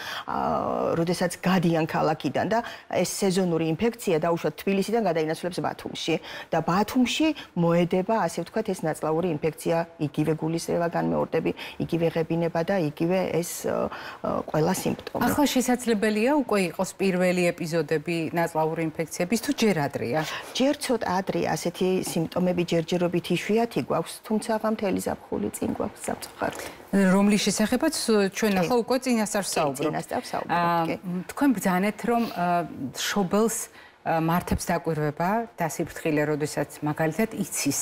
როდესაც გადიან ქალაქიდან და ეს სეზონური ინფექცია დაუშვათ თბილისიდან გადაინაცვლებს ბათუმში და ბათუმში მოედება, ასე ვთქვათ, ეს ნაწლავური ინფექცია, იგივე გულისრევა განმეორდები, იგივე ღებინება და იგივე ეს ყველა სიმპტომი. ახლა შესაძლებელია უკვე იყოს პირველი ეპიზოდები ნაწლავური ინფექციების თუ ჯერ ადრეა? ჯერ ცოტა ადრეა, ასეთი სიმპტომები ჯერჯერობით იშვიათი გვაქვს, თუმცა მთელი ზაფხული წინ გვაქვს სამწუხაროდ. რომლის შესახებაც ჩვენ ახლა უკვე წინასწარ ვსაუბრობთ. წინასწარ ვსაუბრობთ, კი. თქვენ ბრძანეთ, რომ მშობელს მართებს დაკვირვება და სიფრთხილე, როდესაც მაგალითად იცის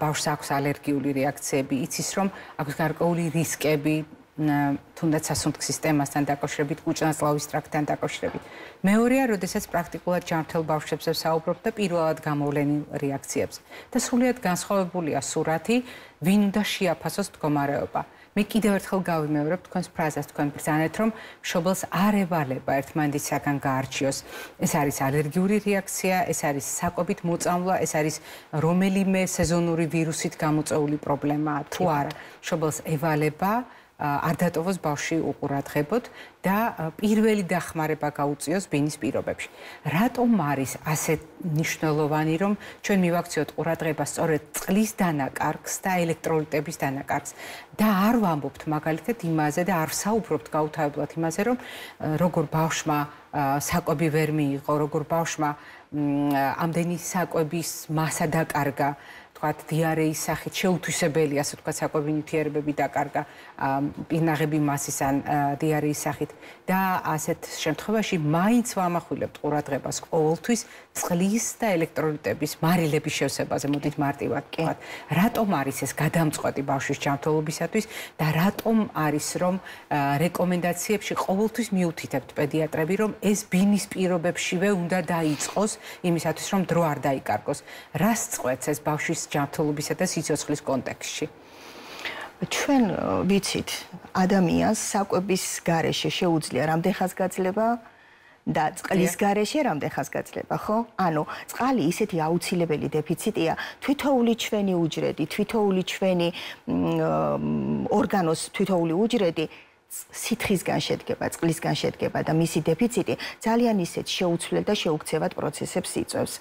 ბავშვს აქვს ალერგიული რეაქციები, იცის რომ აქვს გარკვეული რისკები, თუნდაც სასუნთქ სისტემასთან დაკავშირებით, კუჭ-ნაწლავის ტრაქტთან დაკავშირებით. მეორეა, როდესაც პრაქტიკულად ჯანმრთელ ბავშვებზე ვსაუბრობთ და პირველად გამოვლენილ რეაქციებზე. და სრულიად განსხვავებულია სურათი, ვინ უნდა შეაფასოს მდგომარეობა. მე კიდევ ერთხელ გავიმეორებ თქვენს ფრაზას, თქვენ ბრძანეთ, რომ მშობელს არ ევალება ერთმანეთისაგან გაარჩიოს. ეს არის ალერგიული რეაქცია, ეს არის საკვებით მოწამვლა, ეს არის რომელიმე სეზონური ვირუსით გამოწვეული პრობლემა, თუ არა. მშობელს ევალება არ დატოვოს ბავშვი უყურადღებოდ და პირველი დახმარება გაუწიოს ბინის პირობებში. რატომ არის ასე მნიშვნელოვანი, რომ ჩვენ მივაქციოთ ყურადღება სწორედ წყლის დანაკარგს და ელექტროლიტების დანაკარგს და არ ვამბობთ მაგალითად იმაზე და არ ვსაუბრობთ გაუთავებლად იმაზე, რომ როგორ ბავშვმა საკვები ვერ მიიღო, როგორ ბავშვმა ამდენი საკვების მასა დაკარგა, თქვათ დიარეის სახით შეუთვისებელი, ასე ვთქვათ, საკვები ნივთიერებები დაკარგა პირნაღები მასის ან დიარეის სახით და ასეთ შემთხვევაში მაინც ვამახვილებთ ყურადღებას ყოველთვის წყლის და ელექტროლიტების მარილების შევსებაზე, მოდით მარტივად ვთქვათ. რატომ არის ეს გადამწყვეტი ბავშვის ჯანმრთელობისათვის და რატომ არის რომ რეკომენდაციებში ყოველთვის მიუთითებთ პედიატრები, რომ ეს ბინის პირობებშივე უნდა დაიწყოს იმისათვის, რომ დრო არ დაიკარგოს. რას წყვეტს ეს ბავშვის ჯანმრთელობისა და სიცოცხლის კონტექსტში? ჩვენ ვიცით, ადამიანს საკვების გარეშე შეუძლია რამდენ ხაზგაძლება და წყლის გარეშე რამდენ ხაზგაძლება, ხო? ანუ წყალი ისეთი აუცილებელი დეფიციტია, თვითოული ჩვენი უჯრედი, თვითოული ჩვენი ორგანოს თვითოული უჯრედი სითხისგან შედგება, წყლისგან შედგება და მისი დეფიციტი ძალიან ისეთ შეუცვლელ და შეუქცევად პროცესებს იწვევს.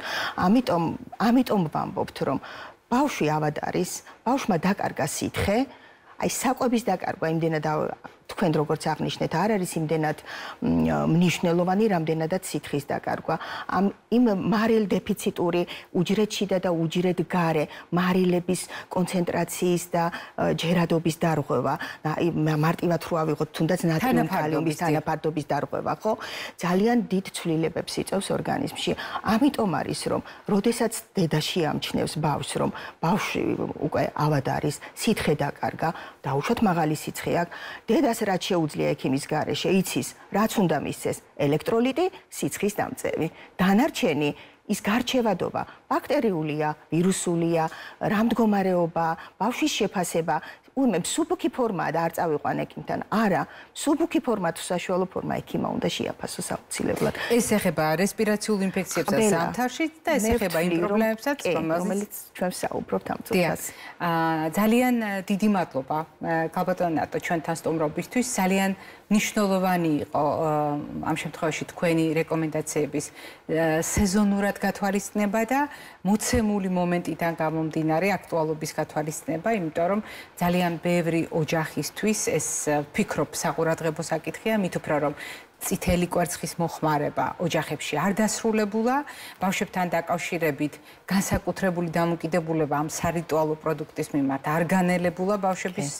ამიტომ ვამბობთ, რომ ბავშვი ავად არის, ბავშვმა დაკარგა სითხე, აი საკვების დაკარგვა იმდენად თქვენ როგორც აღნიშნეთ, არ არის იმდენად მნიშვნელოვანი, რამდენადაც სითხის დაკარგვა. იმ მარილ დეფიციტური უჯრედშიდა და უჯრედგარე მარილების კონცენტრაციის და ჯერადობის დარღვევა, მარტივად რო ავიღოთ, თუნდაც ნატრიუმ კალიუმის თანაფარდობის დარღვევა, ხო? ძალიან დიდ ცვლილებებს იწვევს ორგანიზმში. ამიტომ არის, რომ როდესაც დედა შეამჩნევს ბავშვს, რომ ბავშვი უკვე ავად არის, სითხე დაკარგა, დაუშვათ მაღალი სიცხე აქვს, დედას რაც შეუძლია ექიმის გარეშე, იცის, რაც უნდა მისცეს, ელექტროლიტი, სიცხის დამწევი. დანარჩენი ის გარჩევადობა ბაქტერიულია, ვირუსულია, რა მდგომარეობა, ბავშვის შეფასება, ურმე მსუბუქი ფორმაა და არ წავიყვან ექიმთან. არა, მსუბუქი ფორმა თუ საშუალო ფორმა ექიმა უნდა შეაფასოს აუცილებლად. ეს ეხება რესპირაციულ ინფექციებს და ზამთარში და ეს ეხება იმ პრობლემებსაც, რომელიც ჩვენ ვსაუბრობთ ამ წუთას. ძალიან დიდი მადლობა ქალბატონ ნატო ჩვენთან სტუმრობისთვის. ძალიან მნიშვნელოვანი იყო ამ შემთხვევაში თქვენი რეკომენდაციების სეზონურად გათვალისწინება და მოცემული მომენტიდან გამომდინარე აქტუალობის გათვალისწინება, იმიტომ რომ ძალიან ბევრი ოჯახისთვის ეს ფიქრობ საყურადღებო საკითხია, მით უფრო რომ წითელი კვერცხის მოხმარება ოჯახებში არ დასრულებულა, ბავშვებთან დაკავშირებით განსაკუთრებული დამოკიდებულება ამ სარიტუალო პროდუქტის მიმართ არ განელებულა ბავშვების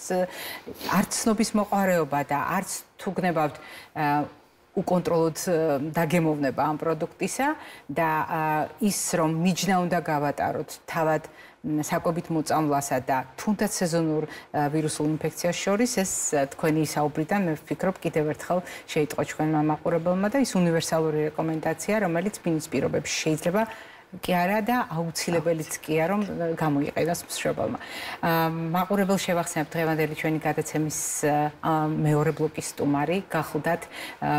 არც ცნობის მოყვარეობა და არც თუ გნებავთ უკონტროლოდ დაგემოვნება ამ პროდუქტისა და ის რომ მიჯნა უნდა გავატაროთ თავად საკვებით მოწამვლასა და თუნდაც სეზონურ ვირუსულ ინფექციას შორის ეს თქვენი საუბრიდან მე ვფიქრობ კიდევ ერთხელ შეიტყო ჩვენმა მაყურებელმა და ის უნივერსალური რეკომენდაცია რომელიც ბინის პირობებში შეიძლება კი არა და აუცილებელიც კია რომ გამოიყენოს მსრობელმა. მაყურებელ შევახსენებთ დღევანდელი ჩვენი გადაცემის მეორე ბლოკის სტუმარი გახლდათ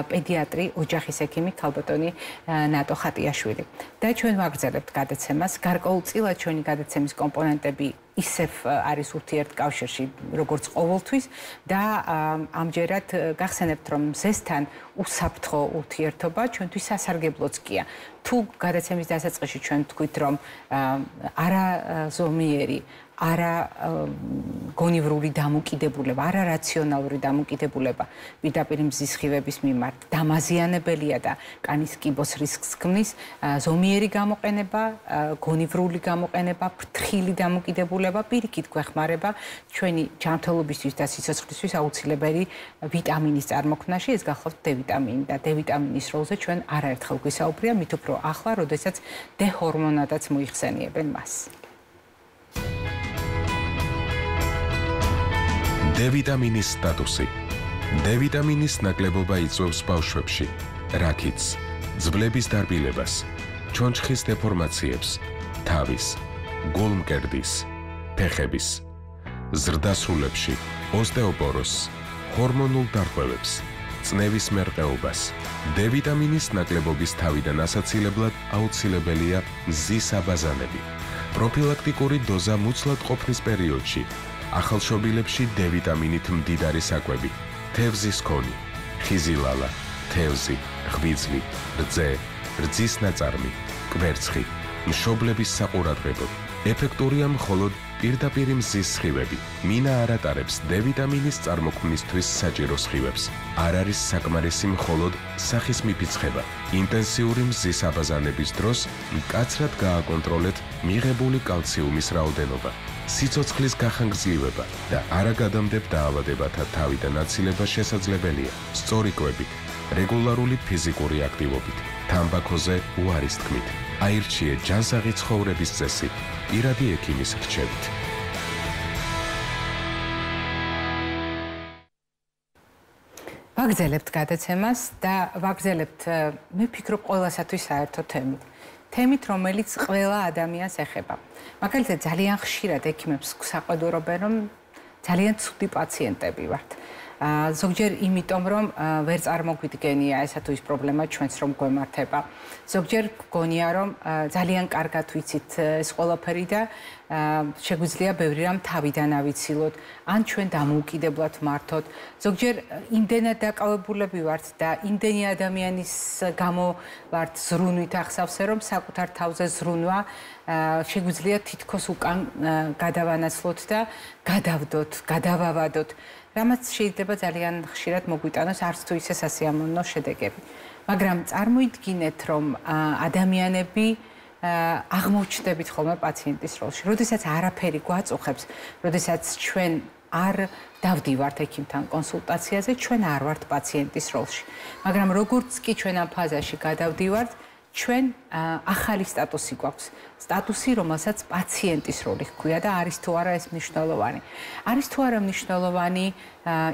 პედიატრი ოჯახის ექიმი ქალბატონი ნატო ხატიაშვილი. და ჩვენ ვაგრძელებთ გადაცემას. გარკვეულწილად ჩვენი გადაცემის კომპონენტები ისევ არის ურთიერთკავშირში როგორც ყოველთვის და ამჯერად გახსენებთ რომ მზესთან უსაფრთხო ურთიერთობა ჩვენთვის სასარგებლოც კია. თუ გადაცემის დასაწყისში ჩვენ თქვით რომ არა ზომიერი არა გონივრული დამოკიდებულება, არა რაციონალური დამოკიდებულება პირდაპირ მზის სხივების მიმართ დამაზიანებელია და კანის კიბოს რისკს ქმნის, ზომიერი გამოყენება, გონივრული გამოყენება, ფრთხილი დამოკიდებულება პირიქით გვეხმარება ჩვენი ჯანმრთელობისთვის და სიცოცხლისთვის აუცილებელი ვიტამინის წარმოქმნაში, ეს გახლავთ D ვიტამინი და D ვიტამინის როლზე ჩვენ არაერთხელ გვისაუბრია, მით უფრო ახლა, როდესაც D ჰორმონადაც მოიხსენიებენ მას. D ვიტამინის სტატუსი. D ვიტამინის ნაკლებობა იწვევს ბავშვებში რაქითს, ძვლების დარბილებას, ჩონჩხის დეფორმაციებს, თავის, გულმკერდის, ფეხების, ზრდასრულებში, ოსტეოპოროზს, ჰორმონულ დარღვევებს, წნევის მერყეობას. D ვიტამინის ნაკლებობის თავიდან ასაცილებლად აუცილებელია მზის აბაზანები. პროფილაქტიკური დოზა მუცლად ყოფნის პერიოდში ახალშობილებში D ვიტამინით მდიდარი საკვები, თევზის ქონი, ხიზილალა, თევზი, ღვიძლი, რძე, რძის ნაწარმი, კვერცხი, მშობლების საყურადღებოდ. ეფექტურია მხოლოდ პირდაპირ მზის სხივები. მინა არ ატარებს D ვიტამინის წარმოქმნისთვის საჭირო სხივებს. არ არის საკმარისი მხოლოდ სახის მიფიცხება. ინტენსიური მზის აბაზანების დროს მკაცრად გააკონტროლეთ მიღებული კალციუმის რაოდენობა. სიცოცხლის გახანგრძლივება და არაგადამდებ დაავადებათა თავიდან აცილება შესაძლებელია სწორი კვებით, რეგულარული ფიზიკური აქტივობით, თამბაქოზე უარის თქმით. აირჩიე ჯანსაღი ცხოვრების წესი, პირადი ექიმის რჩევით. ვაგრძელებთ გადაცემას და ვაგრძელებთ მე ვფიქრობ ყველასათვის საერთო თემით. თემით, რომელიც ყველა ადამიანს ეხება. მაგალითად, ძალიან ხშირად ექიმებს გვსაყვედურობენ, რომ ძალიან ცუდი პაციენტები ვართ. ზოგჯერ იმიტომ, რომ ვერ წარმოგვიდგენია ესა თუ ის პრობლემა ჩვენს რომ გვემართება. ზოგჯერ გგონია, რომ ძალიან კარგად ვიცით ეს ყველაფერი და შეგვიძლია ბევრი რამ თავიდან ავიცილოთ, ან ჩვენ დამოუკიდებლად მართოთ. ზოგჯერ იმდენად დაკავებულები ვართ და იმდენი ადამიანის გამო ვართ ზრუნვით ახსავსე, რომ საკუთარ თავზე ზრუნვა შეგვიძლია თითქოს უკან გადავანაცვლოთ და გადავდოთ, გადავავადოთ. რამაც შეიძლება ძალიან ხშირად მოგვიტანოს არც თუ ისე სასიამოვნო შედეგები. მაგრამ წარმოიდგინეთ, რომ ადამიანები აღმოჩნდებით ხოლმე პაციენტის როლში. როდესაც არაფერი გვაწუხებს, როდესაც ჩვენ არ დავდივართ ექიმთან კონსულტაციაზე, ჩვენ არ ვართ პაციენტის როლში. მაგრამ როგორც კი ჩვენ ამ ფაზაში გადავდივართ, ჩვენ ახალი სტატუსი გვაქვს. სტატუსი, რომელსაც პაციენტის როლი ჰქვია და არის თუ არა ეს მნიშვნელოვანი. არის თუ არა მნიშვნელოვანი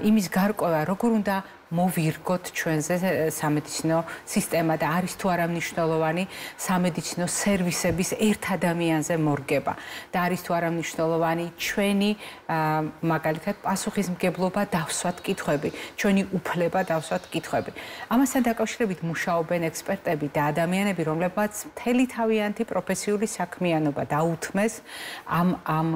იმის გარკვევა, როგორ უნდა მოვირგოთ ჩვენზე სამედიცინო სისტემა და არის თუ არა მნიშვნელოვანი სამედიცინო სერვისების ერთ ადამიანზე მორგება და არის თუ არა მნიშვნელოვანი ჩვენი მაგალითად პასუხისმგებლობა დავსვათ კითხვები, ჩვენი უფლება დავსვათ კითხვები. ამასთან დაკავშირებით მუშაობენ ექსპერტები და ადამიანები, რომლებმაც მთელი თავიანთი პროფესიული საქმიანობა დაუთმეს ამ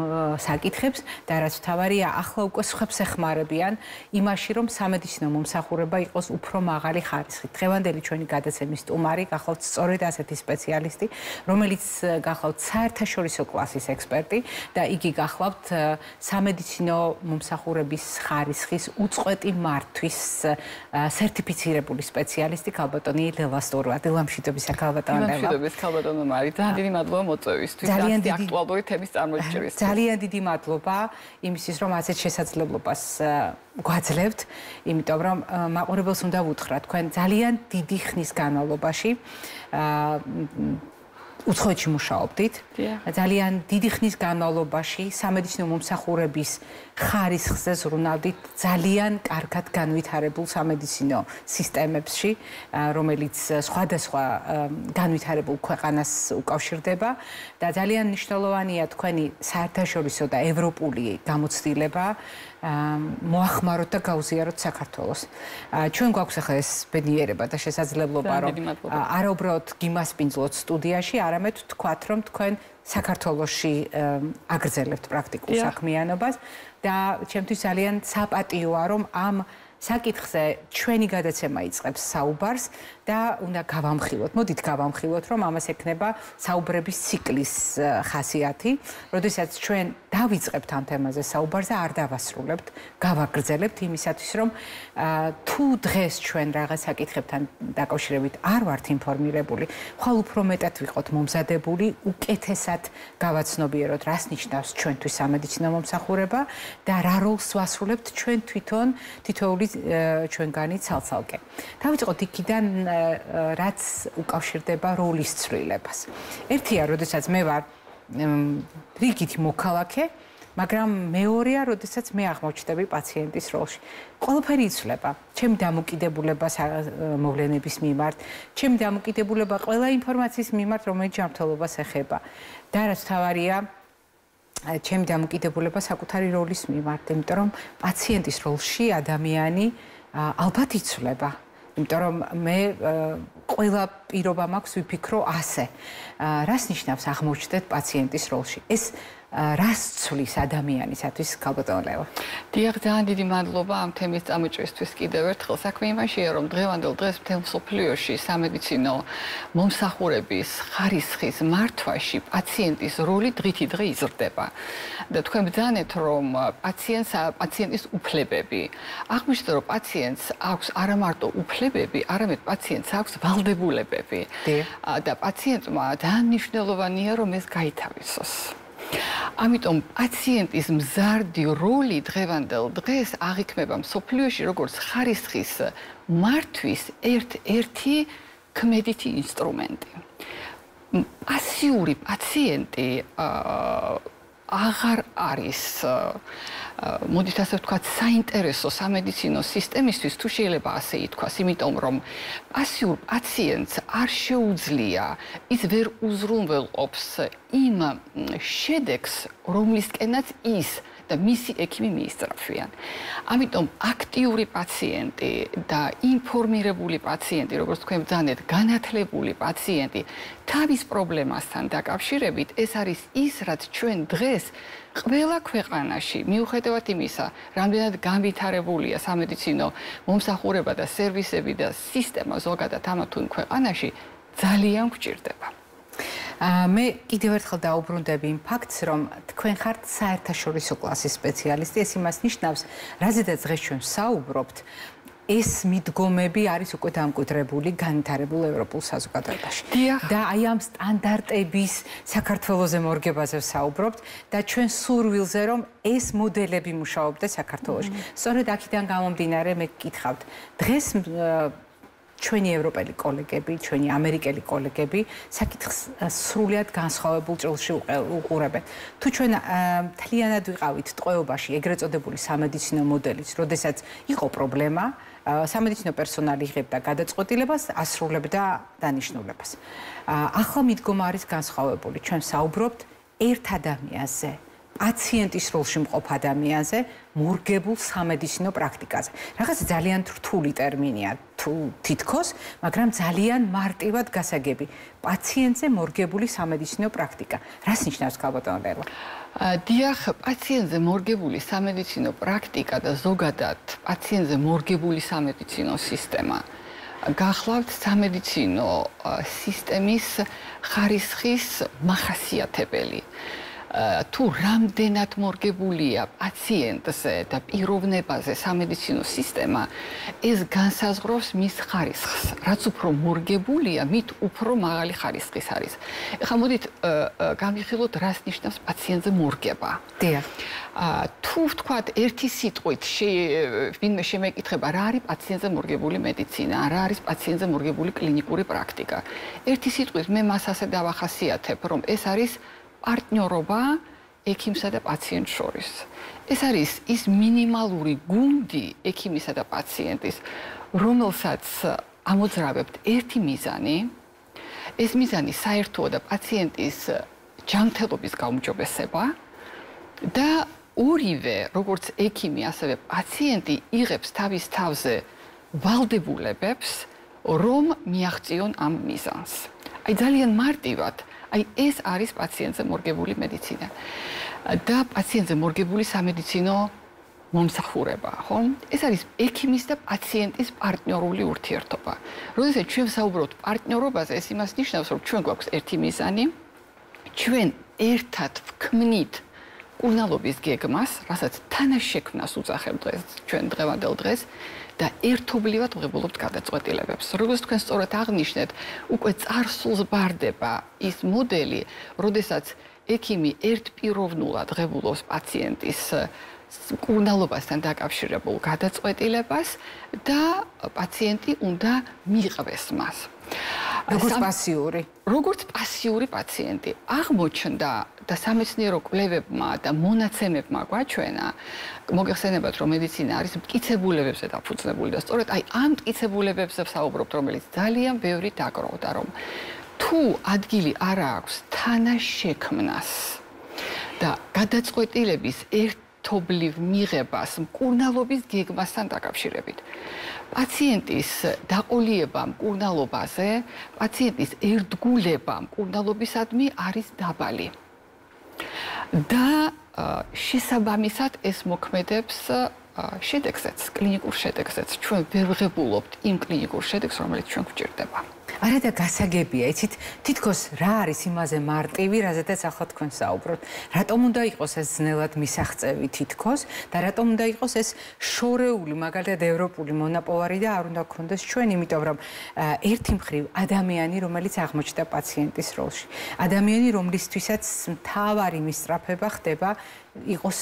საკითხებს და რაც თავარია, ახლა უკვე სხვებს ეხმარებიან იმაში, რომ სამედიცინო მომსახურება იყოს უფრო მაღალი ხარისხით. დღევანდელი ჩვენი გადაცემის სტუმარი გახლავთ სწორედ ასეთი სპეციალისტი, რომელიც გახლავთ საერთაშორისო კლასის ექსპერტი და იგი გახლავთ სამედიცინო მომსახურების ხარისხის უწყვეტი მართვის სერტიფიცირებული სპეციალისტი ქალბატონი ლელა სტორვა. დილამშვიდობისა ქალბატონო ლელა. დილამშვიდობის ქალბატონო მარი. ძალიან დიდი მადლობა მოწვევისთვის. ძალიან აქტუალური თემის წარმოჭერისთვის. ძალიან დიდი მადლობა იმისთვის, რომ ასეთ შესაძლებლობას გვაძლევთ, იმიტომ რომ მაყურებელს უნდა ვუთხრა, თქვენ ძალიან დიდი ხნის განმავლობაში უცხოეთში მუშაობდით. ძალიან დიდი ხნის განმავლობაში სამედიცინო მომსახურების ხარისხზე ზრუნავდით ძალიან კარგად განვითარებულ სამედიცინო სისტემებში, რომელიც სხვადასხვა განვითარებულ ქვეყანას უკავშირდება და ძალიან მნიშვნელოვანია თქვენი საერთაშორისო და ევროპული გამოცდილება მოახმაროთ და გაუზიაროთ საქართველოს. ჩვენ გვაქვს ახლა ეს ბედნიერება და შესაძლებლობა, რომ არა უბრალოდ გიმასპინძლოთ სტუდიაში, არამედ თქვათ, რომ თქვენ საქართველოში აგრძელებთ პრაქტიკულ საქმიანობას და ჩემთვის ძალიან საპატიოა, რომ ამ საკითხზე ჩვენი გადაცემა იწყებს საუბარს და უნდა გავამხილოთ. მოდით გავამხილოთ, რომ ამას ექნება საუბრების ციკლის ხასიათი, როდესაც ჩვენ დავიწყებთ ამ თემაზე საუბარს და არ დავასრულებთ, გავაგრძელებთ იმისათვის, რომ თუ დღეს ჩვენ რაღაც საკითხებთან დაკავშირებით არ ვართ ინფორმირებული, ხვალ უფრო მეტად ვიყოთ მომზადებული, უკეთესად გავაცნობიეროთ, რას ნიშნავს ჩვენთვის სამედიცინო მომსახურება და რა როლს ვასრულებთ ჩვენ თვითონ თითოეული ჩვენგანი ცალ-ცალკე. დავიწყოთ იქიდან, რაც უკავშირდება როლის ცვლილებას. ერთია, როდესაც მე ვარ რიგითი მოქალაქე, მაგრამ მეორეა, როდესაც მე აღმოჩნდები პაციენტის როლში. ყველაფერი იცვლება. ჩემი დამოკიდებულება მოვლენების მიმართ, ჩემი დამოკიდებულება ყველა ინფორმაციის მიმართ, რომელიც ჯანმრთელობას ეხება. და რაც თავარია, ჩემი დამოკიდებულება საკუთარი როლის მიმართ, იმიტომ რომ პაციენტის როლში ადამიანი ალბათ იცვლება. იმიტომ რომ მე ყველა პირობა მაქვს ვიფიქრო ასე. რას ნიშნავს აღმოჩნდეთ პაციენტის როლში? ეს რას ცვლის ადამიანისათვის ქალბატონო ლელა? დიახ, ძალიან დიდი მადლობა ამ თემის წამოჭრისთვის კიდევ ერთხელ. საქმე იმაშია, რომ დღევანდელ დღეს მთელ მსოფლიოში სამედიცინო მომსახურების ხარისხის მართვაში პაციენტის როლი დღითიდღე იზრდება. და თქვენ ბრძანეთ, რომ პაციენტის უფლებები. აღმოჩნდა, რომ პაციენტს აქვს არა მარტო უფლებები, არამედ პაციენტს აქვს ვალდებულებები. და პაციენტმა ძალიან მნიშვნელოვანია, რომ ეს გაითავისოს. ამიტომ პაციენტის მზარდი როლი დღევანდელ დღეს აღიქმება მსოფლიოში როგორც ხარისხის მართვის ერთ-ერთი ქმედითი ინსტრუმენტი. პასიური პაციენტი აღარ არის მოდით ასე ვთქვათ, საინტერესო სამედიცინო სისტემისთვის, თუ შეიძლება ასე ითქვას, იმიტომ რომ პასიურ პაციენტს არ შეუძლია, ის ვერ უზრუნველყოფს იმ შედეგს, რომლისკენაც ის და მისი ექიმი მიისწრაფვიან. ამიტომ აქტიური პაციენტი და ინფორმირებული პაციენტი, როგორც თქვენ ბრძანეთ, განათლებული პაციენტი, თავის პრობლემასთან დაკავშირებით, ეს არის ის, რაც ჩვენ დღეს ყველა ქვეყანაში, მიუხედავად იმისა, რამდენად განვითარებულია სამედიცინო მომსახურება და სერვისები და სისტემა ზოგადად ამა თუ იმ ქვეყანაში, ძალიან გვჭირდება. მე კიდევ ერთხელ დაუბრუნდები იმ ფაქტს, რომ თქვენ ხართ საერთაშორისო კლასის სპეციალისტი, ეს იმას ნიშნავს, რაზედაც დღეს ჩვენ საუბრობთ, ეს მიდგომები არის უკვე დამკვიდრებული განვითარებულ ევროპულ საზოგადოებაში. და აი ამ სტანდარტების საქართველოზე მორგებაზე ვსაუბრობთ და ჩვენ სურვილზე, რომ ეს მოდელები მუშაობდეს საქართველოში. სწორედ აქედან გამომდინარე მე გკითხავთ, დღეს ჩვენი ევროპელი კოლეგები, ჩვენი ამერიკელი კოლეგები საკითხს სრულიად განსხვავებულ ჭრილში უყურებენ. თუ ჩვენ მთლიანად ვიყავით ტყვეობაში ეგრეთ წოდებული სამედიცინო მოდელით, როდესაც იყო პრობლემა, სამედიცინო პერსონალი იღებდა გადაწყვეტილებას, ასრულებდა დანიშნულებას. ახლა მიდგომა არის განსხვავებული. ჩვენ საუბრობთ ერთ ადამიანზე, პაციენტის როლში მყოფ ადამიანზე, მორგებულ სამედიცინო პრაქტიკაზე. რაღაც ძალიან რთული ტერმინია თითქოს, მაგრამ ძალიან მარტივად გასაგები. პაციენტზე მორგებული სამედიცინო პრაქტიკა. რას ნიშნავს ქალბატონო ლელა? დიახ, პაციენტზე მორგებული სამედიცინო პრაქტიკა და ზოგადად პაციენტზე მორგებული სამედიცინო სისტემა გახლავთ სამედიცინო სისტემის ხარისხის მახასიათებელი. თუ რამდენად მორგებულია პაციენტზე და პიროვნებაზე სამედიცინო სისტემა, ეს განსაზღვრავს მის ხარისხს. რაც უფრო მორგებულია, მით უფრო მაღალი ხარისხის არის. ეხლა მოდით გამიხილოთ, რას ნიშნავს პაციენტზე მორგება. დიახ. თუ ვთქვათ ერთი სიტყვით ვინმე შემეკითხება, რა არის პაციენტზე მორგებული მედიცინა, რა არის პაციენტზე მორგებული კლინიკური პრაქტიკა. ერთი სიტყვით მე მას ასე დავახასიათებ, რომ ეს არის პარტნიორობა ექიმსა და პაციენტს შორის. ეს არის ის მინიმალური გუნდი ექიმისა და პაციენტის, რომელსაც ამოძრავებთ ერთი მიზანი. ეს მიზანი საერთოა და პაციენტის ჯანმრთელობის გაუმჯობესება და ორივე, როგორც ექიმი, ასევე პაციენტი იღებს თავის თავზე ვალდებულებებს, რომ მიაღწიონ ამ მიზანს. აი ძალიან მარტივად ეს არის პაციენტზე მორგებული მედიცინა და პაციენტზე მორგებული სამედიცინო მომსახურება, ხო? ეს არის ექიმის და პაციენტის პარტნიორული ურთიერთობა. როდესაც ჩვენ საუბრობთ პარტნიორობაზე, ეს იმას ნიშნავს, რომ ჩვენ გვაქვს ერთი მიზანი, ჩვენ ერთად ვქმნით კურნალობის გეგმას, რასაც თანაშექმნას უძახებთ ჩვენ დღევანდელ დღეს და ერთობლივად ვღებულობთ გადაწყვეტილებებს. როგორც თქვენ სწორად აღნიშნეთ, უკვე წარსულს ბარდება ის მოდელი, როდესაც ექიმი ერთპიროვნულად ღებულობს პაციენტის კურნალობასთან დაკავშირებულ გადაწყვეტილებას და პაციენტი უნდა მიიღოს მას. როგორც პასიური პაციენტი. აღმოჩნდა და სამეცნიერო კვლევებმა და მონაცემებმა გვაჩვენა, მოგეხსენებათ, რომ მედიცინა არის მტკიცებულებებზე დაფუძნებული და სწორედ ამ მტკიცებულებებზე ვსაუბრობთ, რომელიც ძალიან ბევრი დაგროვდა, რომ თუ ადგილი არ აქვს თანაშექმნას და გადაწყვეტილების ერთობლივ მიღებას მკურნალობის გეგმასთან დაკავშირებით. პაციენტის დაყოლიება მკურნალობაზე, პაციენტის ერთგულება მკურნალობისადმი არის დაბალი. და შესაბამისად ეს მოქმედებს შედეგზეც, კლინიკურ შედეგზეც. ჩვენ ვერ ვღებულობთ იმ კლინიკურ შედეგს, რომელიც ჩვენ გვჭირდება. არა და გასაგებია, იცით, თითქოს რა არის იმაზე მარტივი, რაზედაც ახლა თქვენ საუბრობთ. რატომ უნდა იყოს ეს ძნელად მისაღწევი თითქოს და რატომ უნდა იყოს ეს შორეული, მაგალითად ევროპული მონაპოვარი და არ უნდა გქონდეს ჩვენ, იმიტომ რომ ერთი მხრივ ადამიანი, რომელიც აღმოჩნდა პაციენტის როლში. ადამიანი, რომლისთვისაც მთავარი მისწრაფება ხდება იყოს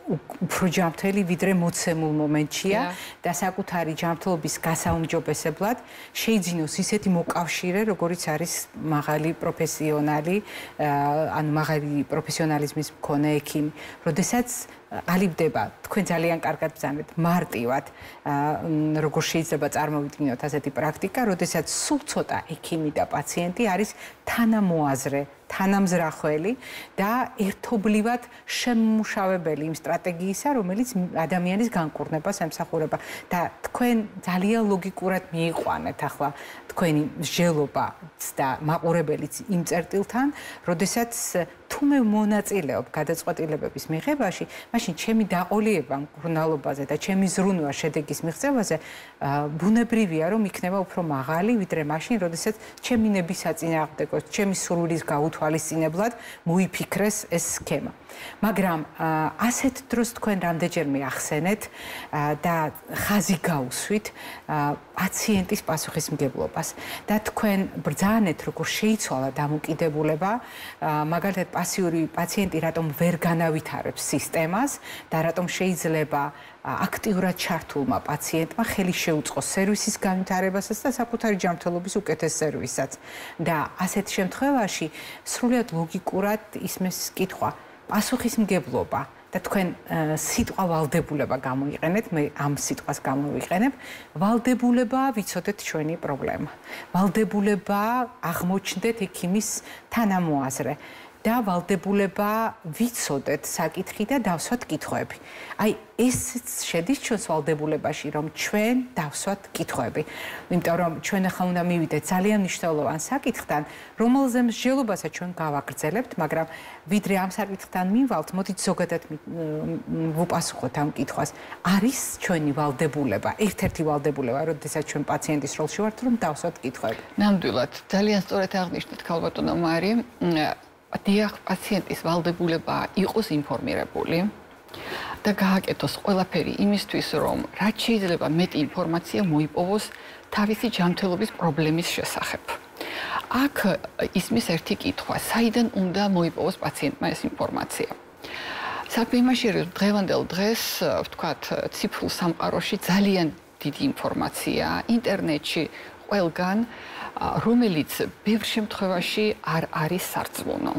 უფრო ჯანმრთელი, ვიდრე მოცემულ მომენტშია და საკუთარი ჯანმრთელობის გასაუმჯობესებლად შეიძინოს ისეთი მოკავშირე, როგორიც არის მაღალი პროფესიონალი, ანუ მაღალი პროფესიონალიზმის მქონე ექიმი, როდესაც ყალიბდება, თქვენ ძალიან კარგად ბრძანეთ, მარტივად, როგორ შეიძლება წარმოვიდგინოთ ასეთი პრაქტიკა, როდესაც სულ ცოტა ექიმი და პაციენტი არის თანამოაზრე, თანამზრახველი და ერთობლივად შემმუშავებელი იმ სტრატეგიისა, რომელიც ადამიანის განკურნებას ემსახურება. და თქვენ ძალიან ლოგიკურად მიიყვანეთ ახლა თქვენი მსჯელობა და მაყურებელიც იმ წერტილთან, როდესაც თუ მე მონაწილეობ გადაწყვეტილებების მიღებაში, მაშინ ჩემი დაყოლიება მკურნალობაზე და ჩემი ზრუნვა შედეგის მიღწევაზე ბუნებრივია, რომ იქნება უფრო მაღალი, ვიდრე მაშინ, როდესაც ჩემი ნების საწინააღმდეგოს, ჩემი სურვილის გაუთვალისწინებლად მოიფიქრეს ეს სქემა. მაგრამ ასეთ დროს თქვენ რამდენჯერმე ახსენეთ და ხაზი გაუსვით პაციენტის პასუხისმგებლობას და თქვენ ბრძანეთ, როგორ შეიცვალა დამოკიდებულება, მაგალითად პასიური პაციენტი რატომ ვერ განავითარებს სისტემას და რატომ შეიძლება აქტიურად ჩართულმა პაციენტმა ხელი შეუწყოს სერვისის განვითარებასაც და საკუთარი ჯანმრთელობის უკეთეს სერვისსაც. და ასეთ შემთხვევაში სრულიად ლოგიკურად ისმის კითხვა, პასუხისმგებლობა და თქვენ სიტყვა ვალდებულება გამოიყენეთ, მე ამ სიტყვას გამოვიყენებ. ვალდებულება ვიცოდეთ ჩვენი პრობლემა. ვალდებულება აღმოჩნდეთ ექიმის თანამოაზრე. და ვალდებულება ვიცოდეთ საკითხი და დავსვათ კითხვები. აი ესეც შედის ჩვენს ვალდებულებაში, რომ ჩვენ დავსვათ კითხვები. იმიტომ რომ ჩვენ ახლა უნდა მივიდეთ ძალიან მნიშვნელოვან საკითხთან, რომელზე მსჯელობასაც ჩვენ გავაგრძელებთ, მაგრამ ვიდრე ამ საკითხთან მივალთ, მოდით ზოგადად ვუპასუხოთ ამ კითხვას. არის ჩვენი ვალდებულება, ერთ-ერთი ვალდებულება, როდესაც ჩვენ პაციენტის როლში ვართ, რომ დავსვათ კითხვები. ნამდვილად, ძალიან სწორად აღნიშნეთ ქალბატონო მარი. დიახ, პაციენტის ვალდებულება იყოს ინფორმირებული და გააკეთოს ყველაფერი იმისთვის, რომ რაც შეიძლება მეტი ინფორმაცია მოიპოვოს თავისი ჯანმრთელობის პრობლემის შესახებ. აქ ისმის ერთი კითხვა, საიდან უნდა მოიპოვოს პაციენტმა ეს ინფორმაცია? საქმე იმაში, რომ დღევანდელ დღეს, ვთქვათ, ციფრულ სამყაროში ძალიან დიდი ინფორმაცია ინტერნეტში ყველგან, რომელიც ბევრ შემთხვევაში არ არის სარწმუნო.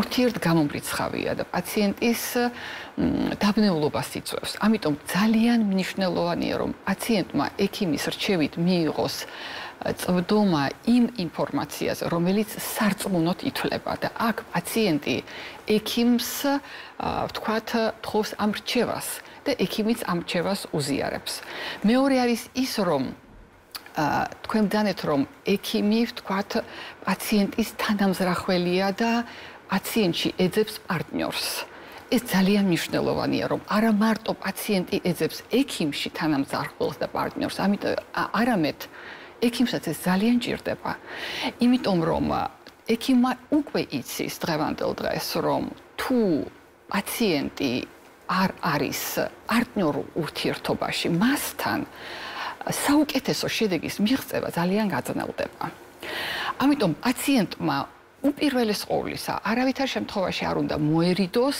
ურთიერთგამომრიცხავია და პაციენტის დაბნეულობას იწვევს. ამიტომ ძალიან მნიშვნელოვანია, რომ პაციენტმა ექიმის რჩევით მიიღოს წვდომა იმ ინფორმაციაზე, რომელიც სარწმუნოდ ითვლება და აქ პაციენტი ექიმს, ვთქვათ, თხოვს ამ რჩევას და ექიმიც ამ რჩევას უზიარებს. მეორე არის ის, რომ თქვენ დანეთ, რომ ექიმი, ვთქვათ, პაციენტის თანამზრახველია და პაციენტში ეძებს პარტნიორს. ეს ძალიან მნიშვნელოვანია, რომ არა მარტო პაციენტი ეძებს ექიმში თანამზრახველს და პარტნიორს, ამიტომ არამედ ექიმსაც ეს ძალიან ჭირდება. იმიტომ რომ ექიმმა უკვე იცის დღევანდელ დღეს, რომ თუ პაციენტი არ არის პარტნიორ ურთიერთობაში მასთან, საუკეთესო შედეგის მიღწევა ძალიან გაძნელდება. ამიტომ პაციენტმა უპირველეს ყოვლისა, არავითარ შემთხვევაში არ უნდა მოერიდოს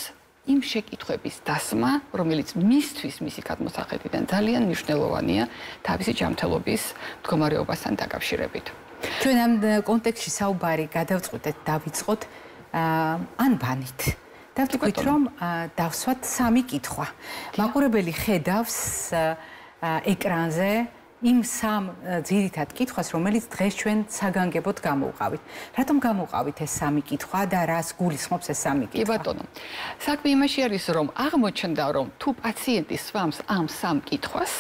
იმ შეკითხვების დასმა, რომელიც მისთვის მისი გადმოსახედიდან ძალიან მნიშვნელოვანია თავისი ჯანმრთელობის მდგომარეობასთან დაკავშირებით. ჩვენ ამ კონტექსტში საუბარი გადავწყვეტეთ დავიწყოთ ანბანით. და ვთქვით, რომ დავსვათ სამი კითხვა. მაყურებელი ხედავს ეკრანზე იმ სამ ძირითად კითხვას, რომელიც დღეს ჩვენ საგანგებოდ გამოვყავით. რატომ გამოვყავით ეს სამი კითხვა და რას გულისხმობს ეს სამი კითხვა? კი ბატონო. საქმე იმაში არის, რომ აღმოჩნდა, რომ თუ პაციენტი სვამს ამ სამ კითხვას,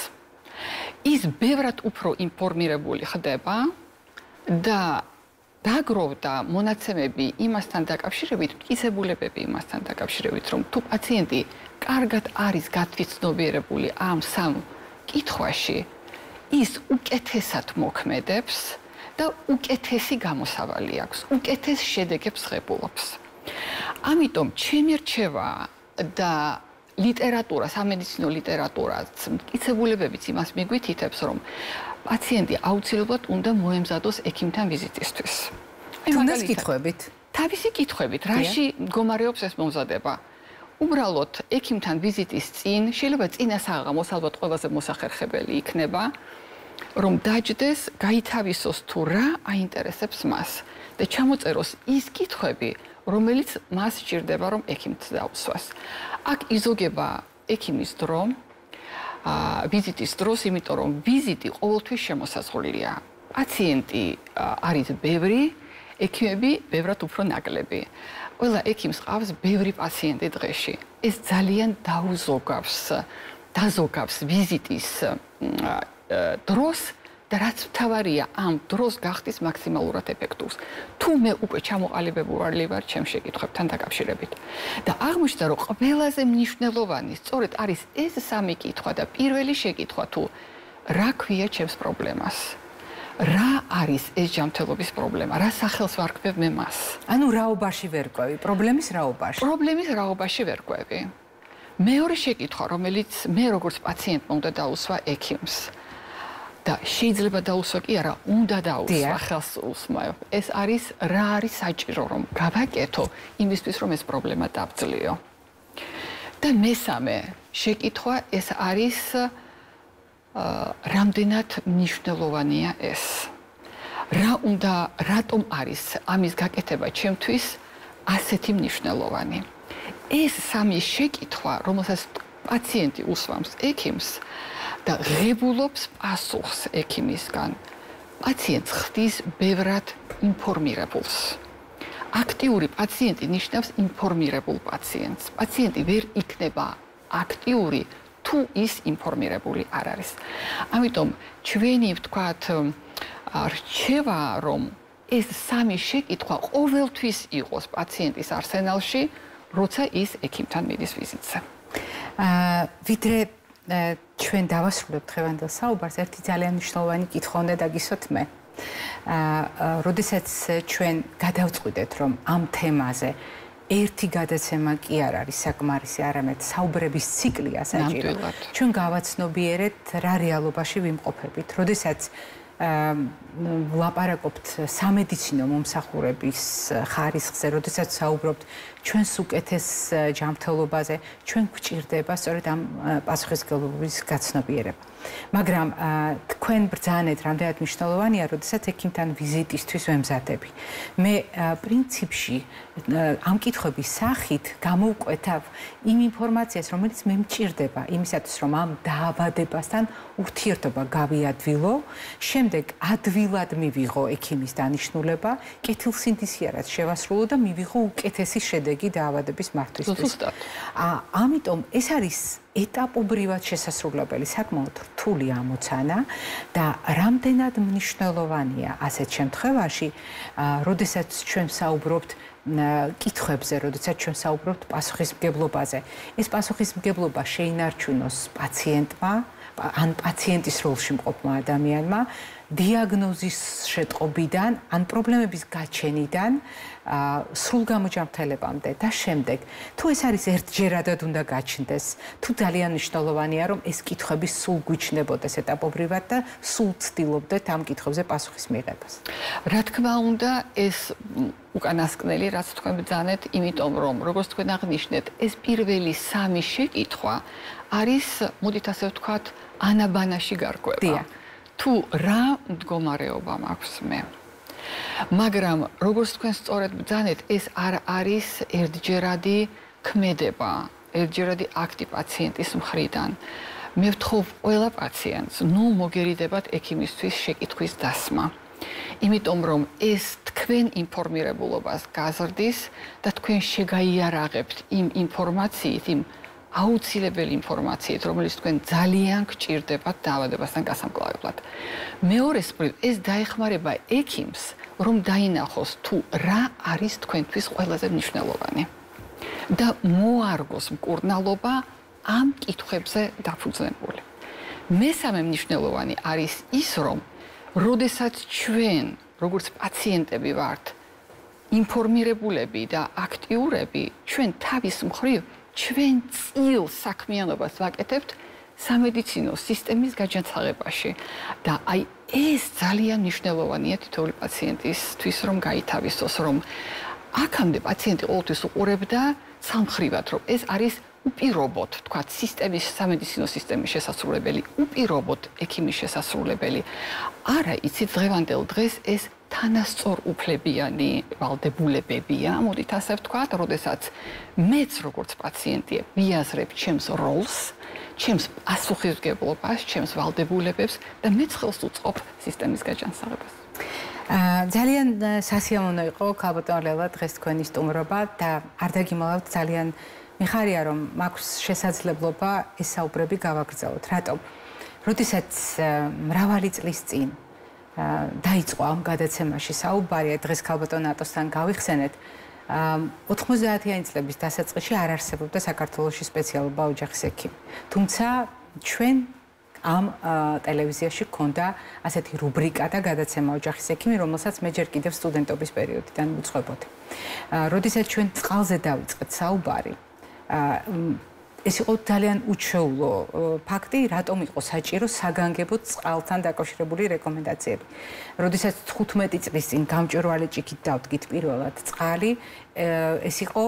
ის ბევრად უფრო ინფორმირებული ხდება და დაგროვდა მონაცემები იმასთან დაკავშირებით, მტკიცებულებები იმასთან დაკავშირებით, რომ თუ პაციენტი კარგად არის გათვითცნობიერებული ამ სამ კითხვაში, ის უკეთესად მოქმედებს და უკეთესი გამოსავალი აქვს, უკეთეს შედეგებს ღებულობს. ამიტომ ჩემი რჩევა და ლიტერატურა, სამედიცინო ლიტერატურაც, მტკიცებულებებიც იმას მიგვითითებს, რომ პაციენტი აუცილებლად უნდა მოემზადოს ექიმთან ვიზიტისთვის. თუნდაც კითხვებით. თავისი კითხვებით, რაში მდგომარეობს ეს მომზადება? უბრალოდ ექიმთან ვიზიტის წინ, შეიძლება წინასაღამოს ალბათ ყველაზე მოსახერხებელი იქნება, რომ დაჯდეს, გაითავისოს თუ რა აინტერესებს მას და ჩამოწეროს ის კითხვები, რომელიც მას სჭირდება, რომ ექიმს დაუსვას. აქ იზოგება ექიმის დრო, ვიზიტის დროს, იმიტომ რომ ვიზიტი ყოველთვის შემოსაზღვრულია. პაციენტი არის ბევრი, ექიმები ბევრად უფრო ნაკლები. ყველა ექიმს ყავს ბევრი პაციენტი დღეში. ეს ძალიან დაზოგავს ვიზიტის დროს და რაც მთავარია, ამ დროს გახდის მაქსიმალურად ეფექტურს. თუ მე უკვე ჩამოყალიბებული ვარ ჩემ შეკითხვებთან დაკავშირებით. და აღმოჩნდა, რომ ყველაზე მნიშვნელოვანი სწორედ არის ეს სამი კითხვა და პირველი შეკითხვა თუ რა ქვია ჩემს პრობლემას. რა არის ეს ჯანმრთელობის პრობლემა? რა სახელს ვარქმევ მე მას? ანუ რაობაში ვერ ყვევი? პრობლემის რაობაში? პრობლემის რაობაში ვერ ყვევი. მეორე შეკითხვა, რომელიც მე როგორც პაციენტმა უნდა დაუსვა ექიმს და შეიძლება დაუსვა კი არა, უნდა დაუსვა ხელს უსმევ. ეს არის რა არის საჭირო რომ გავაკეთო იმისთვის რომ ეს პრობლემა დავძლიო. და მესამე შეკითხვა ეს არის რამდენად მნიშვნელოვანია ეს. რატომ არის ამის გაკეთება ჩემთვის ასეთი მნიშვნელოვანი? ეს სამი შეკითხვა, რომელსაც პაციენტი უსვამს ექიმს და ღებულობს პასუხს ექიმისგან, პაციენტს ხდის ბევრად ინფორმირებულს. აქტიური პაციენტი ნიშნავს ინფორმირებულ პაციენტს. პაციენტი ვერ იქნება აქტიური თუ ის ინფორმირებული არ არის. ამიტომ ჩვენი ვთქვათ რჩევა რომ ეს სამი შეკითხვა ყოველთვის იყოს პაციენტის არსენალში, როცა ის ექიმთან მიდის ვიზიტზე. ვიდრე ჩვენ დავასრულებთ დღევანდელ საუბარს, ერთი ძალიან მნიშვნელოვანი კითხვა უნდა დაგისვათ მე. როდესაც ჩვენ გადავწყვიტეთ, რომ ამ თემაზე ერთი გადაცემა კი არ არის საკმარისი, არამედ საუბრების ციკლია საჭირო. ჩვენ გავაცნობიერეთ რა რეალობაში ვიმყოფებით, როდესაც ვლაპარაკობთ სამედიცინო მომსახურების ხარისხზე, როდესაც საუბრობთ ჩვენს უკეთეს ჯანმრთელობაზე, ჩვენ გვჭირდება სწორედ ამ პასუხისმგებლობის გაცნობიერება. მაგრამ თქვენ ბრძანეთ რამდენად მნიშვნელოვანია, როდესაც ექიმთან ვიზიტისთვის ვემზადები. მე პრინციპში ამ კითხვების სახით გამოვკვეთავ იმ ინფორმაციას, რომელიც მე მჭირდება იმისათვის, რომ ამ დაავადებასთან ურთიერთობა გავიადვილო, შემდეგ ადვილად მივიღო ექიმის დანიშნულება, კეთილსინდისიერად შევასრულო და მივიღო უკეთესი შედეგი დაავადების მართვისთვის. ამიტომ ეს არის ეტაპობრივად შესასრულებელი, საკმაოდ რთული ამოცანა და რამდენად მნიშვნელოვანია ასეთ შემთხვევაში, როდესაც ჩვენ საუბრობთ კითხვებზე, როდესაც ჩვენ საუბრობთ პასუხისმგებლობაზე. ეს პასუხისმგებლობა შეინარჩუნოს პაციენტმა, ან პაციენტის როლში მყოფმა ადამიანმა, დიაგნოზის შეტყობიდან, ან პრობლემების გაჩენიდან, სრულ გამოჯანმრთელებამდე და შემდეგ. თუ ეს არის ერთჯერადად უნდა გაჩნდეს, თუ ძალიან მნიშვნელოვანია, რომ ეს კითხვები სულ გვიჩნდებოდეს ეტაპობრივად და სულ ცდილობდეთ ამ კითხვებზე პასუხის მიღებას. რა თქმა უნდა, ეს უკანასკნელი, რაც თქვენ ბრძანეთ, იმიტომ რომ, როგორც თქვენ აღნიშნეთ, ეს პირველი სამი შეკითხვა არის, მოდით ასე ვთქვათ, ანაბანაში გარკვევა. თუ რა მდგომარეობა მაქვს მე. მაგრამ როგორც თქვენ სწორედ ბრძანეთ, ეს არ არის ერთჯერადი ქმედება, ერთჯერადი აქტი პაციენტის მხრიდან. მე ვთხოვ ყველა პაციენტს, ნუ მოგერიდებათ ექიმისთვის შეკითხვის დასმა. იმიტომ რომ ეს თქვენ ინფორმირებულობას გაზრდის და თქვენ შეგაიარაღებთ იმ ინფორმაციით, იმ აუცილებელი ინფორმაციით, რომელიც თქვენ ძალიან გჭირდებათ დაავადებასთან გასამკლავებლად. მეორესწორ ეს დაეხმარება ექიმს, რომ დაინახოს თუ რა არის თქვენთვის ყველაზე მნიშვნელოვანი და მოარგოს მკურნალობა ამ კითხვებზე დაფუძნებული. მესამე მნიშვნელოვანი არის ის, რომ როდესაც ჩვენ, როგორც პაციენტები ვართ, ინფორმირებულები და აქტიურები, ჩვენ თავის მხრივ ჩვენ წილ საქმიანობას ვაკეთებთ სამედიცინო სისტემის გაჯანსაღებაში და აი ეს ძალიან მნიშვნელოვანია თითოეული პაციენტისთვის, რომ გაითავისოს, რომ აქამდე პაციენტი ყოველთვის უყურებდა სამხრივად, რომ ეს არის უპირობოდ, თქვათ, სისტემის, სამედიცინო სისტემის შესასრულებელი, უპირობოდ ექიმის შესასრულებელი. არა, იცით, დღევანდელ დღეს ეს თანასწორ უფლებიანი ვალდებულებებია, მოდით ასე ვთქვათ, როდესაც მეც როგორც პაციენტი ვიაზრებ ჩემს როლს, ჩემს პასუხისმგებლობას, ჩემს ვალდებულებებს და მეც ხელს უწყობ სისტემის გაჯანსაღებას. ძალიან სასიამოვნო იყო ქალბატონ ლელა დღეს თქვენი სტუმრობა და არ დაგიმალავთ, ძალიან მიხარია, რომ მაქვს შესაძლებლობა ეს საუბრები გავაგრძელოთ. რატომ? როდესაც მრავალი წლის წინ დაიწყო ამ გადაცემაში საუბარი, დღეს ქალბატონ ატოსთან გავიხსენეთ, 90-იანი წლების დასაწყისში არ არსებობდა საქართველოში სპეციალობა ოჯახის ექიმი. თუმცა ჩვენ ამ ტელევიზიაში გქონდა ასეთი რუბრიკა და გადაცემა ოჯახის ექიმი, რომელსაც მე ჯერ კიდევ სტუდენტობის პერიოდიდან ვუძღვებოდი. როდესაც ჩვენ წყალზე დავიწყეთ საუბარი, ეს იყო ძალიან უჩვეულო ფაქტი, რატომ იყო საჭირო საგანგებო წყალთან დაკავშირებული რეკომენდაციები. როდესაც 15 წლის წინ გამჭვირვალე ჭიქით დავდგით პირველად წყალი, ეს იყო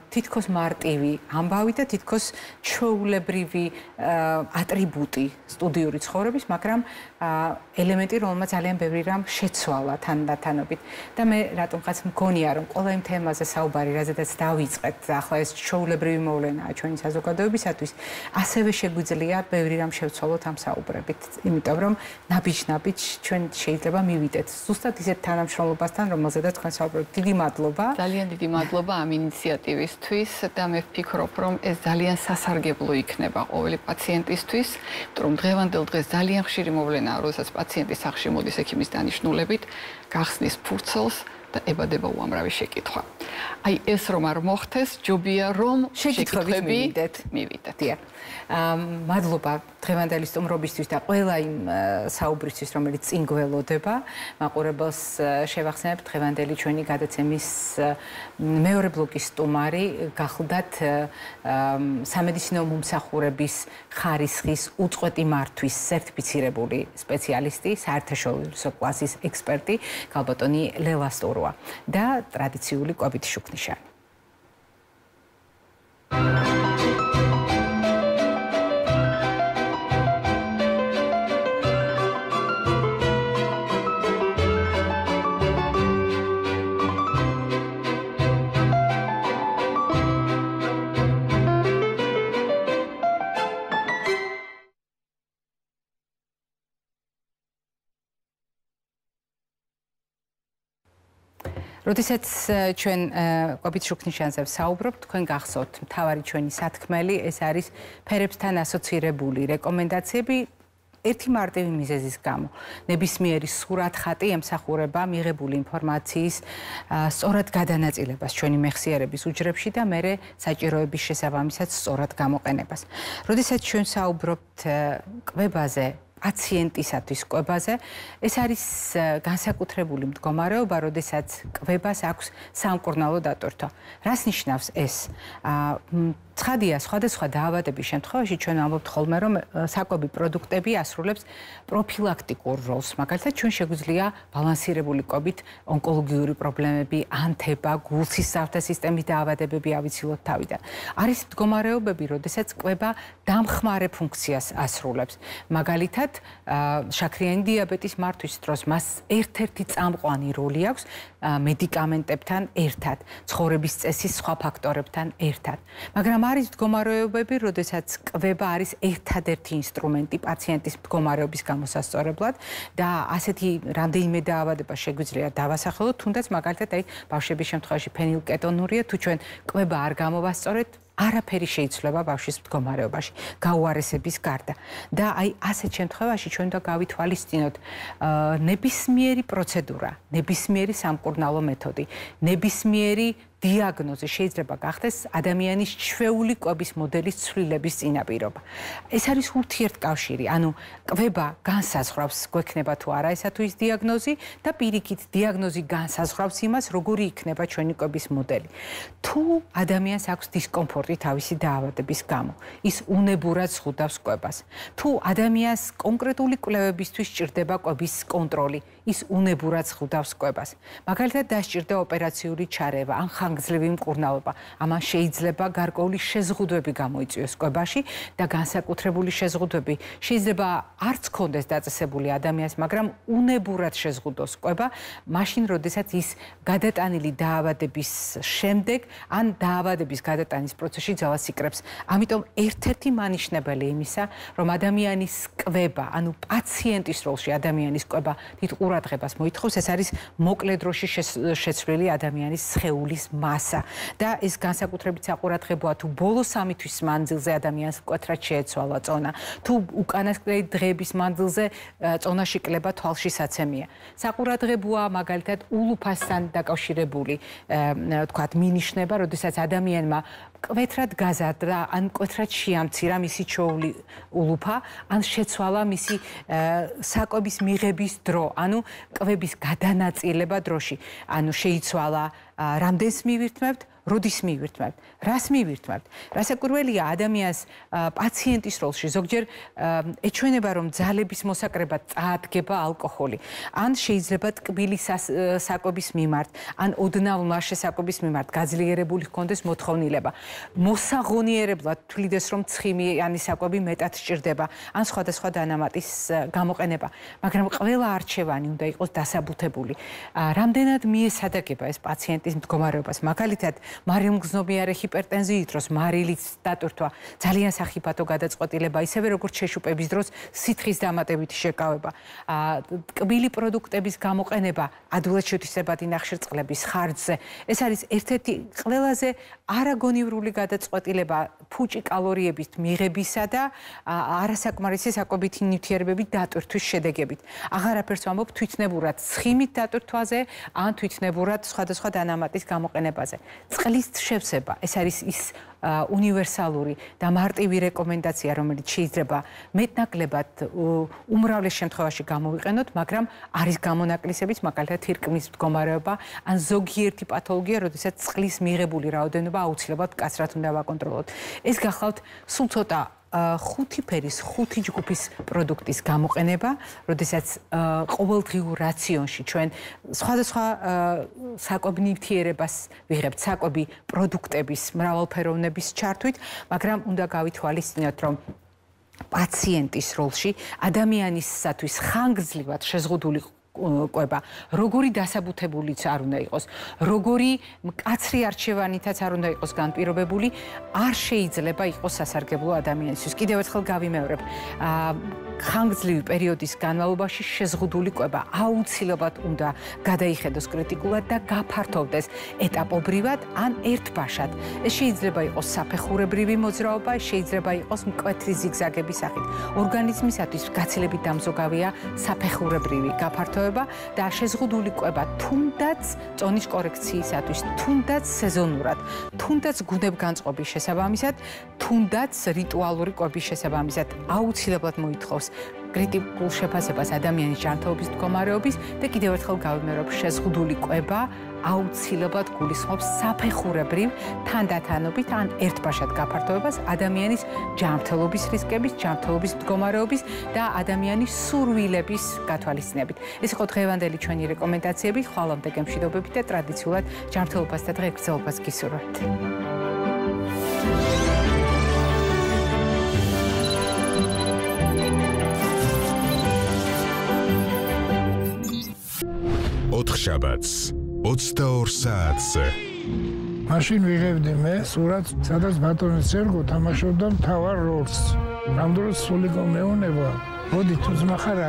თითქოს მარტივი ამბავი და თითქოს ჩვეულებრივი ატრიბუტი სტუდიური ცხოვრების, მაგრამ ელემენტი, რომელმაც ძალიან ბევრი რამ შეცვალა თანდათანობით. და მე რატომღაც მგონია, რომ ყველა იმ თემაზე საუბარი, რაზედაც დავიწყეთ, ახლა ეს ჩვეულებრივი მოვლენაა ჩვენი საზოგადოებისათვის, ასევე შეგვიძლია ბევრი რამ შევცვალოთ ამ საუბრებით, იმიტომ რომ ნაბიჯ-ნაბიჯ ჩვენ შეიძლება მივიდეთ ზუსტად ისეთ თანამშრომლობასთან, რომელზედაც თქვენ საუბრობთ. დიდი მადლობა. ძალიან დიდი მადლობა ამ ინიციატივისთვის და მე ვფიქრობ, რომ ეს ძალიან სასარგებლო იქნება ყოველი პაციენტისთვის, იმიტომ რომ დღევანდელ დღეს ძალიან ხშირი მოვლენაა, როდესაც პაციენტი სახლში მოდის ექიმის დანიშნულებით, გახსნის ფურცელს და ებადება უამრავი შეკითხვა. აი ეს რომ არ მოხდეს, ჯობია რომ შეკითხვები მივიდეთ. მადლობა დღევანდელი სტუმრობისთვის და ყველა იმ საუბრისთვის, რომელიც წინ გველოდება. მაყურებელს შევახსენებ დღევანდელი ჩვენი გადაცემის მეორე ბლოკის სტუმარი გახლდათ სამედიცინო მომსახურების ხარისხის უწყვეტი მართვის სერტიფიცირებული სპეციალისტი, საერთაშორისო კლასის ექსპერტი ქალბატონი ლელა სტურვა და ტრადიციული კვებითი შუქნიშანი. როდესაც ჩვენ კვებით შუქნიშანზე ვსაუბრობთ, თქვენ გახსოვთ, მთავარი ჩვენი სათქმელი, ეს არის ფერებთან ასოცირებული რეკომენდაციები ერთი მარტივი მიზეზის გამო. ნებისმიერი სურათხატი ემსახურება მიღებული ინფორმაციის სწორად გადანაწილებას ჩვენი მეხსიერების უჯრებში და მერე საჭიროების შესაბამისად სწორად გამოყენებას. როდესაც ჩვენ საუბრობთ კვებაზე, პაციენტისათვის კვებაზე, ეს არის განსაკუთრებული მდგომარეობა, როდესაც კვებას აქვს სამკურნალო დატვირთვა. რას ნიშნავს ეს? ცხადია, სხვადასხვა დაავადების შემთხვევაში ჩვენ ამბობთ ხოლმე, რომ საკვები პროდუქტები ასრულებს პროფილაქტიკურ როლს. მაგალითად, ჩვენ შეგვიძლია ბალანსირებული კვებით ონკოლოგიური პრობლემები, ანთება, გულსისავთა სისტემის დაავადებები ავიცილოთ თავიდან. არის მდგომარეობები, როდესაც კვება დამხმარე ფუნქციას ასრულებს. მაგალითად, შაქრიანი დიაბეტის მართვის დროს მას ერთ-ერთი წამყვანი როლი აქვს მედიკამენტებთან ერთად, ცხოვრების წესის სხვა ფაქტორებთან ერთად. მაგრამ არის მდგომარეობები, როდესაც კვება არის ერთადერთი ინსტრუმენტი პაციენტის მდგომარეობის გამოსასწორებლად და ასეთი რამდენიმე დაავადება შეგვიძლია დავასახელოთ, თუნდაც მაგალითად აი ბავშვების შემთხვევაში ფენილკეტონურია, თუ ჩვენ კვება არ გამოვასწორეთ, არაფერი შეიცვლება ბავშვის მდგომარეობაში, გაუარესების გარდა. და აი ასეთ შემთხვევაში ჩვენ უნდა გავითვალისწინოთ ნებისმიერი პროცედურა, ნებისმიერი სამკურნალო მეთოდი, ნებისმიერი დიაგნოზი შეიძლება გახდეს ადამიანის ჩვეული კვების მოდელის ცვლილების წინაპირობა. ეს არის ურთიერთკავშირი, ანუ კვება განსაზღვრავს გვექნება თუ არა ესა თუ ის დიაგნოზი და პირიქით დიაგნოზი განსაზღვრავს იმას, როგორი იქნება ჩვენი კვების მოდელი. თუ ადამიანს აქვს დისკომფორტი თავისი დაავადების გამო, ის უნებურად ზღუდავს კვებას. თუ ადამიანს კონკრეტული კვლევებისთვის სჭირდება კვების კონტროლი, ის უნებურად ზღუდავს კვებას. მაგალითად, დასჭირდა ოპერაციული ჩარევა, ან ხანგრძლივი მკურნალობა. ამან შეიძლება გარკვეული შეზღუდვები გამოიწვიოს კვებაში და განსაკუთრებული შეზღუდვები შეიძლება არც კონდეს დაწესებული ადამიანს, მაგრამ უნებურად შეზღუდოს კვება, მაშინ, როდესაც ის გადატანილი დაავადების შემდეგ ან დაავადების გადატანის პროცესში ძალას იკრებს. ამიტომ ერთ-ერთი მანიშნებელი იმისა, რომ ადამიანის კვება, ანუ პაციენტის როლში ადამიანის კვება დიდ ყურადღებას მოითხოვს, ეს არის მოკლე დროში შეცვლილი ადამიანის სხეულის მასა და ეს განსაკუთრებით საყურადღებოა თუ ბოლო 3 თვის მანძილზე ადამიანს მკვეთრად შეეცვალა წონა, თუ უკანასკნელი დღეების მანძილზე წონაში კლება თვალში საცემია. საყურადღებოა მაგალითად ულუფასთან დაკავშირებული თქვათ მინიშნება, როდესაც ადამიანმა მკვეთრად გაზარდა, ან მკვეთრად შეამცირა მისი ჩვეული ულუფა, ან შეცვალა მისი საკვების მიღების დრო, ანუ კვების გადანაწილება დროში. ანუ შეიცვალა რამდენს მივირთმევთ, როდის მივირთმევთ? რას მივირთმევთ? რასაკვირველია ადამიანს პაციენტის როლში ზოგჯერ ეჩვენება რომ ძალების მოსაკრებად წაადგება ალკოჰოლი. ან შეიძლება ტკბილის საკვების მიმართ, ან ოდნავ ლაშე საკვების მიმართ გაძლიერებული ჰქონდეს მოთხოვნილება. მოსაღონიერებლად თვლიდეს რომ ცხიმიანი საკვები მეტად სჭირდება, ან სხვადასხვა დანამატის გამოყენება, მაგრამ ყველა არჩევანი უნდა იყოს დასაბუთებული. რამდენად მიესადაგება ეს პაციენტის მდგომარეობას, მაგალითად, მარილმგზნობიარე ჰიპერტენზიის დროს მარილის დატვირთვა, ძალიან სახიფათო გადაწყვეტილება, ისევე როგორც შეშუპების დროს სითხის დამატებითი შეკავება, ტკბილი პროდუქტების გამოყენება, ადვილად შეთვისებადი ნახშირწყლების ხარჯზე. ეს არის ერთ-ერთი ყველაზე არაგონივრული გადაწყვეტილება ფუჭი კალორიების მიღებისა და არასაკმარისი საკვებითი ნივთიერებების დატვირთვის შედეგებით. აღარაფერს ვამბობ თვითნებურად ცხიმით დატვირთვაზე, ან თვითნებურად სხვადასხვა დანამატის გამოყენებაზე. წყლის შევსება, ეს არის ის უნივერსალური და მარტივი რეკომენდაცია, რომელიც შეიძლება მეტნაკლებად უმრავლეს შემთხვევაში გამოვიყენოთ, მაგრამ არის გამონაკლისებიც, მაგალითად თირკმლის მდგომარეობა, ან ზოგიერთი პათოლოგია, როდესაც წყლის მიღებული რაოდენობა აუცილებლად მკაცრად უნდა ვაკონტროლოთ. ეს გახლავთ სულ ცოტა 5 ფერის 5 ჯგუფის პროდუქტის გამოყენება, როდესაც ყოველდღიურ რაციონში ჩვენ სხვადასხვა საკვები ნივთიერებას ვიღებთ, საკვები პროდუქტების მრავალფეროვნების ჩართვით, მაგრამ უნდა გავითვალისწინოთ, რომ პაციენტის როლში ადამიანისათვის ხანგრძლივად შეზღუდული ყვება, როგორი დასაბუთებულიც არ უნდა იყოს, როგორი მკაცრი არჩევანითაც არ უნდა იყოს განპირობებული, არ შეიძლება იყოს სასარგებლო ადამიანისთვის. კიდევ ერთხელ გავიმეორებ, ხანგრძლივი პერიოდის განმავლობაში შეზღუდული ყვება აუცილებლად უნდა გადაიხედოს კრიტიკულად და გაფართოვდეს ეტაპობრივად ან ერთბაშად. ეს შეიძლება იყოს საფეხურებრივი მოძრაობა, შეიძლება იყოს მკვეთრი ზიგზაგების სახით. ორგანიზმისათვის გაცილებით დამზოგავია საფეხურებრივი გაფართოვება და შეზღუდული ყვება თუნდაც წონის კორექციისათვის, თუნდაც სეზონურად, თუნდაც გუნდებგანწყობის შესაბამისად, თუნდაც რიტუალური ყვების შესაბამისად აუცილებლად მოითხოვს კრიტიკულ შეფასებას ადამიანის ჯანმრთელობის მდგომარეობის და კიდევ ერთხელ გავიმეორებ, შეზღუდული ყვება აუცილებლად გულისხმობს საფეხურებრივ თანდათანობით ან ერთბაშად გაფართოვებას ადამიანის ჯანმრთელობის რისკების, ჯანმრთელობის მდგომარეობის და ადამიანის სურვილების გათვალისწინებით. ეს იყო დღევანდელი ჩვენი რეკომენდაციები, ხვალამდე გემშვიდობებით და ტრადიციულად ჯანმრთელობას და დღეგრძელობას გისურვებთ. ოთხშაბათს 22 საათზე. მაშინ ვიღებდი მე სურათს, სადაც ბატონი სერგო თამაშობდა მთავარ როლს. ამ დროს სულიკო მეუნება, მოდი თუ ძმა ხარ